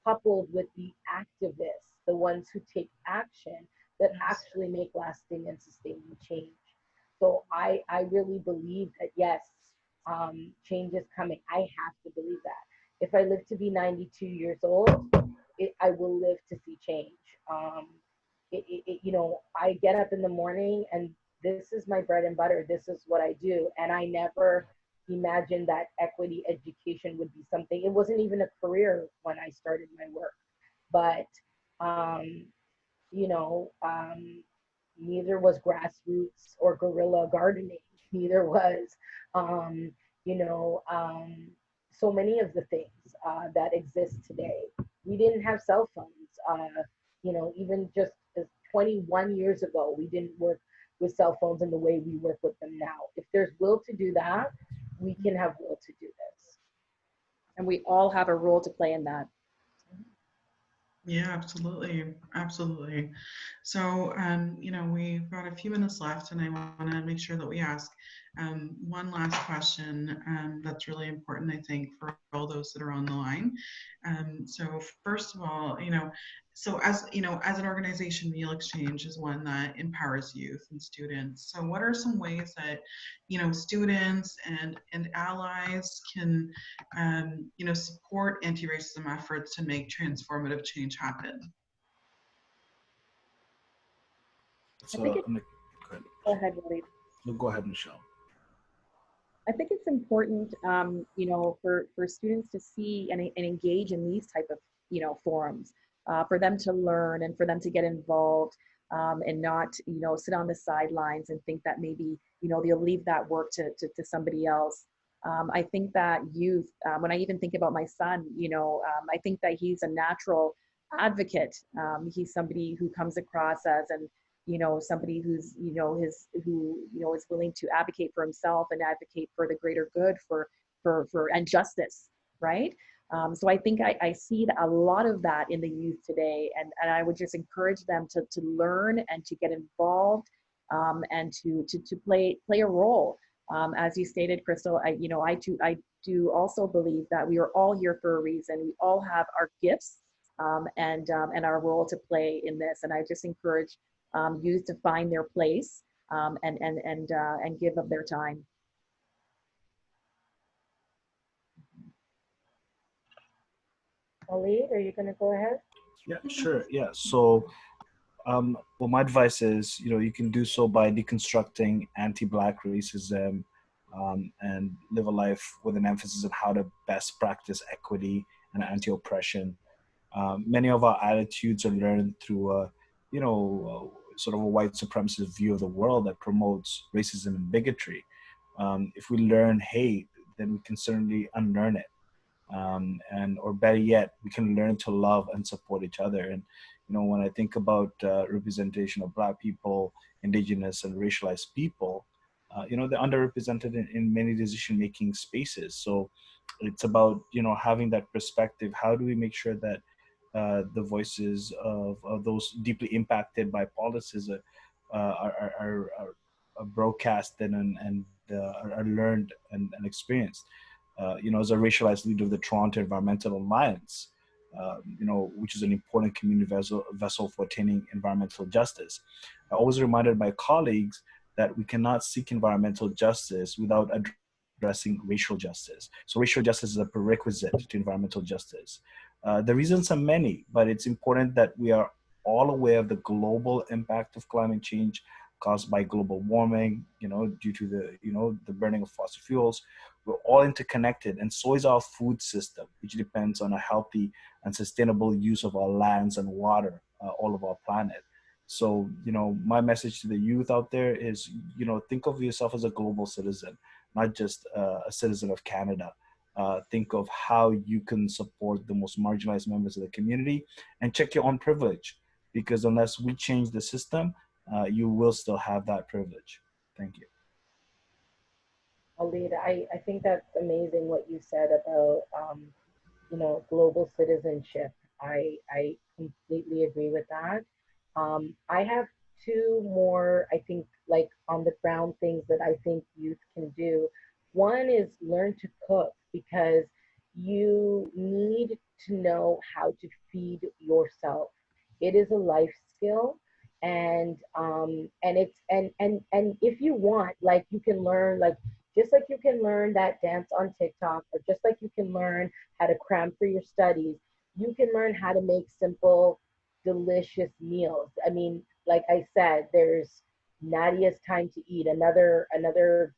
S4: coupled with the activists, the ones who take action, that actually make lasting and sustaining change. So I really believe that, yes, change is coming. I have to believe that. If I live to be 92 years old, I will live to see change. You know, I get up in the morning and this is my bread and butter. This is what I do. And I never imagined that equity education would be something. It wasn't even a career when I started my work. But, um, you know, neither was grassroots or guerrilla gardening. Neither was, um, you know, so many of the things that exist today. We didn't have cell phones. You know, even just as 21 years ago, we didn't work with cell phones in the way we work with them now. If there's will to do that, we can have will to do this.
S6: And we all have a role to play in that.
S2: Yeah, absolutely. Absolutely. So, you know, we've got a few minutes left, and I want to make sure that we ask one last question that's really important, I think, for all those that are on the line. So, first of all, you know, so as you know, as an organization, Meal Exchange is one that empowers youth and students. So, what are some ways that, you know, students and allies can you know, support anti-racism efforts to make transformative change happen?
S6: I think
S5: So,
S6: it's,
S5: go ahead.
S6: go ahead, Waleed.
S5: No, go ahead, Michelle.
S6: I think it's important, you know, for students to see and engage in these type of, you know, forums, for them to learn and for them to get involved, and not, you know, sit on the sidelines and think that maybe, you know, they'll leave that work to somebody else. I think that youth, when I even think about my son, you know, I think that he's a natural advocate. He's somebody who comes across as an, you know, somebody who's, you know, you know, is willing to advocate for himself and advocate for the greater good and justice, right? So I think I see a lot of that in the youth today, and I would just encourage them to learn and to get involved, and to play a role. As you stated, Crystal, you know, I do also believe that we are all here for a reason. We all have our gifts, and our role to play in this, and I just encourage youth to find their place, and give of their time.
S4: Ali, are you going to go ahead?
S5: Yeah, sure. Yeah. So, well, my advice is, you know, you can do so by deconstructing anti-Black racism, and live a life with an emphasis on how to best practice equity and anti-oppression. Many of our attitudes are learned through you know, sort of a white supremacist view of the world that promotes racism and bigotry. If we learn hate, then we can certainly unlearn it. And or better yet, we can learn to love and support each other. And you know, when I think about representation of Black people, Indigenous and racialized people, you know, they're underrepresented in many decision-making spaces. So it's about, you know, having that perspective. How do we make sure that the voices of those deeply impacted by policies are broadcasted and are learned and experienced? You know, as a racialized leader of the Toronto Environmental Alliance, you know, which is an important community vessel for attaining environmental justice, I always reminded my colleagues that we cannot seek environmental justice without addressing racial justice. So racial justice is a prerequisite to environmental justice. The reasons are many, but it's important that we are all aware of the global impact of climate change caused by global warming, you know, due to the, you know, the burning of fossil fuels. We're all interconnected, and so is our food system, which depends on a healthy and sustainable use of our lands and water, all of our planet. So, you know, my message to the youth out there is, you know, think of yourself as a global citizen, not just a citizen of Canada. Think of how you can support the most marginalized members of the community, and check your own privilege, because unless we change the system, you will still have that privilege. Thank you.
S4: Alida, I think that's amazing what you said about, you know, global citizenship. I completely agree with that. I have two more, I think, like on the ground things that I think youth can do. One is learn to cook, because you need to know how to feed yourself. It is a life skill, and it's and if you want, like, you can learn, like, just like you can learn that dance on TikTok, or just like you can learn how to cram for your studies, you can learn how to make simple delicious meals. I mean, like I said, there's Nadia's Time to Eat, another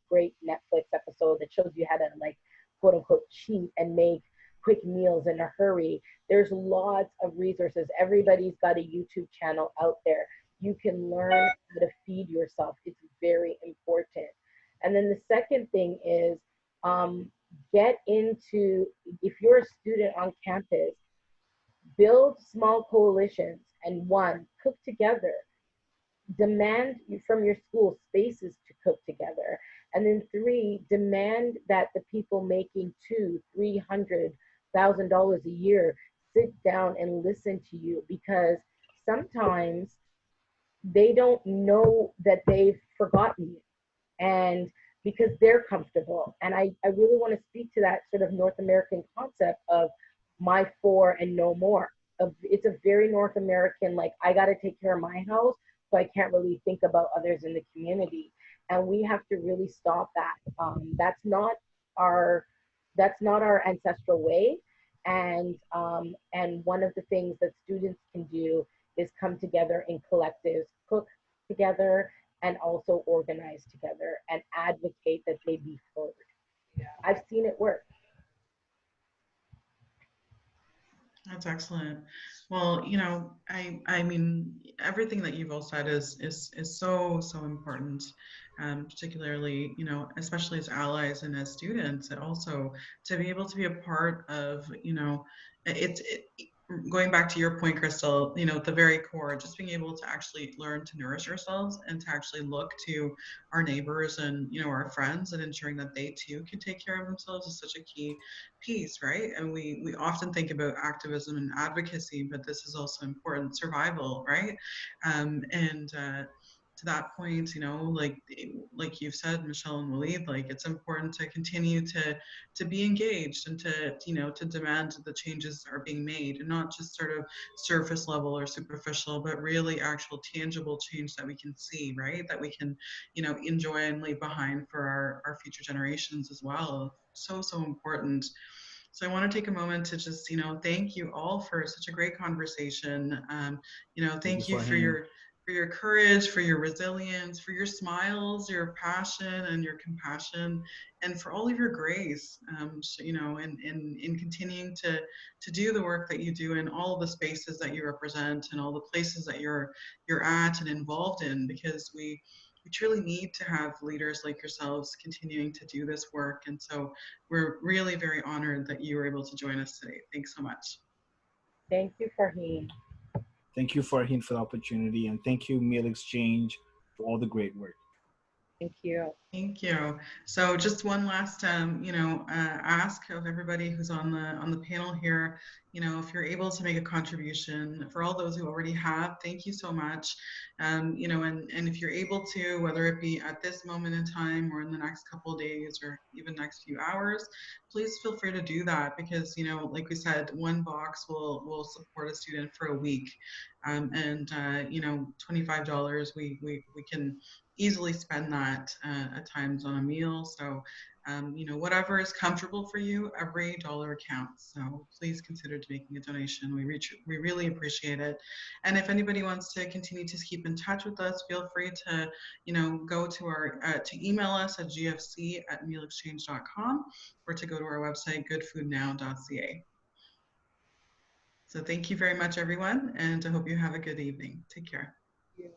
S4: great Netflix episode that shows you how to, like, quote unquote cheat and make quick meals in a hurry. There's lots of resources. Everybody's got a YouTube channel out there. You can learn how to feed yourself. It's very important. And then the second thing is, get into, if you're a student on campus, build small coalitions, and one, cook together. Demand from your school spaces to cook together. And then three, demand that the people making $200,000-$300,000 a year sit down and listen to you, because sometimes they don't know that they've forgotten you, and because they're comfortable. And I really want to speak to that sort of North American concept of my four and no more. It's a very North American, like, I got to take care of my house, so I can't really think about others in the community. And we have to really stop that. That's not our ancestral way. And one of the things that students can do is come together in collectives, cook together, and also organize together and advocate that they be heard. I've seen it work.
S2: That's excellent. Well, I mean, everything that you've all said is so important, particularly, especially as allies and as students, and also to be able to be a part of, going back to your point, Crystal, the very core, just being able to actually learn to nourish ourselves and to actually look to our neighbors and, our friends, and ensuring that they too can take care of themselves is such a key piece, right? And we often think about activism and advocacy, but this is also important survival, right? And to that point, like you've said, Michelle and Waleed, like, it's important to continue to be engaged and to demand the changes are being made, and not just sort of surface level or superficial, but really actual tangible change that we can see, right? That we can, enjoy and leave behind for our future generations as well. So important. So I want to take a moment to just, thank you all for such a great conversation. Thank you for your courage, for your resilience, for your smiles, your passion and your compassion, and for all of your grace, in continuing to do the work that you do in all of the spaces that you represent and all the places that you're at and involved in, because we truly need to have leaders like yourselves continuing to do this work. And so we're really very honored that you were able to join us today. Thanks so much.
S4: Thank you, Farheen.
S5: Thank you, Farheen, for the opportunity, and thank you, Meal Exchange, for all the great work.
S6: Thank you.
S2: Thank you. So just one last, ask of everybody who's on the panel here, if you're able to make a contribution, for all those who already have, thank you so much. And if you're able to, whether it be at this moment in time or in the next couple of days or even next few hours, please feel free to do that, because, like we said, one box will support a student for a week. And $25, we can easily spend that at times on a meal. So, whatever is comfortable for you, every dollar counts. So please consider making a donation. We really appreciate it. And if anybody wants to continue to keep in touch with us, feel free to, go to to email us at gfc@mealexchange.com, or to go to our website, goodfoodnow.ca. So thank you very much, everyone, and I hope you have a good evening. Take care.
S4: Thank you.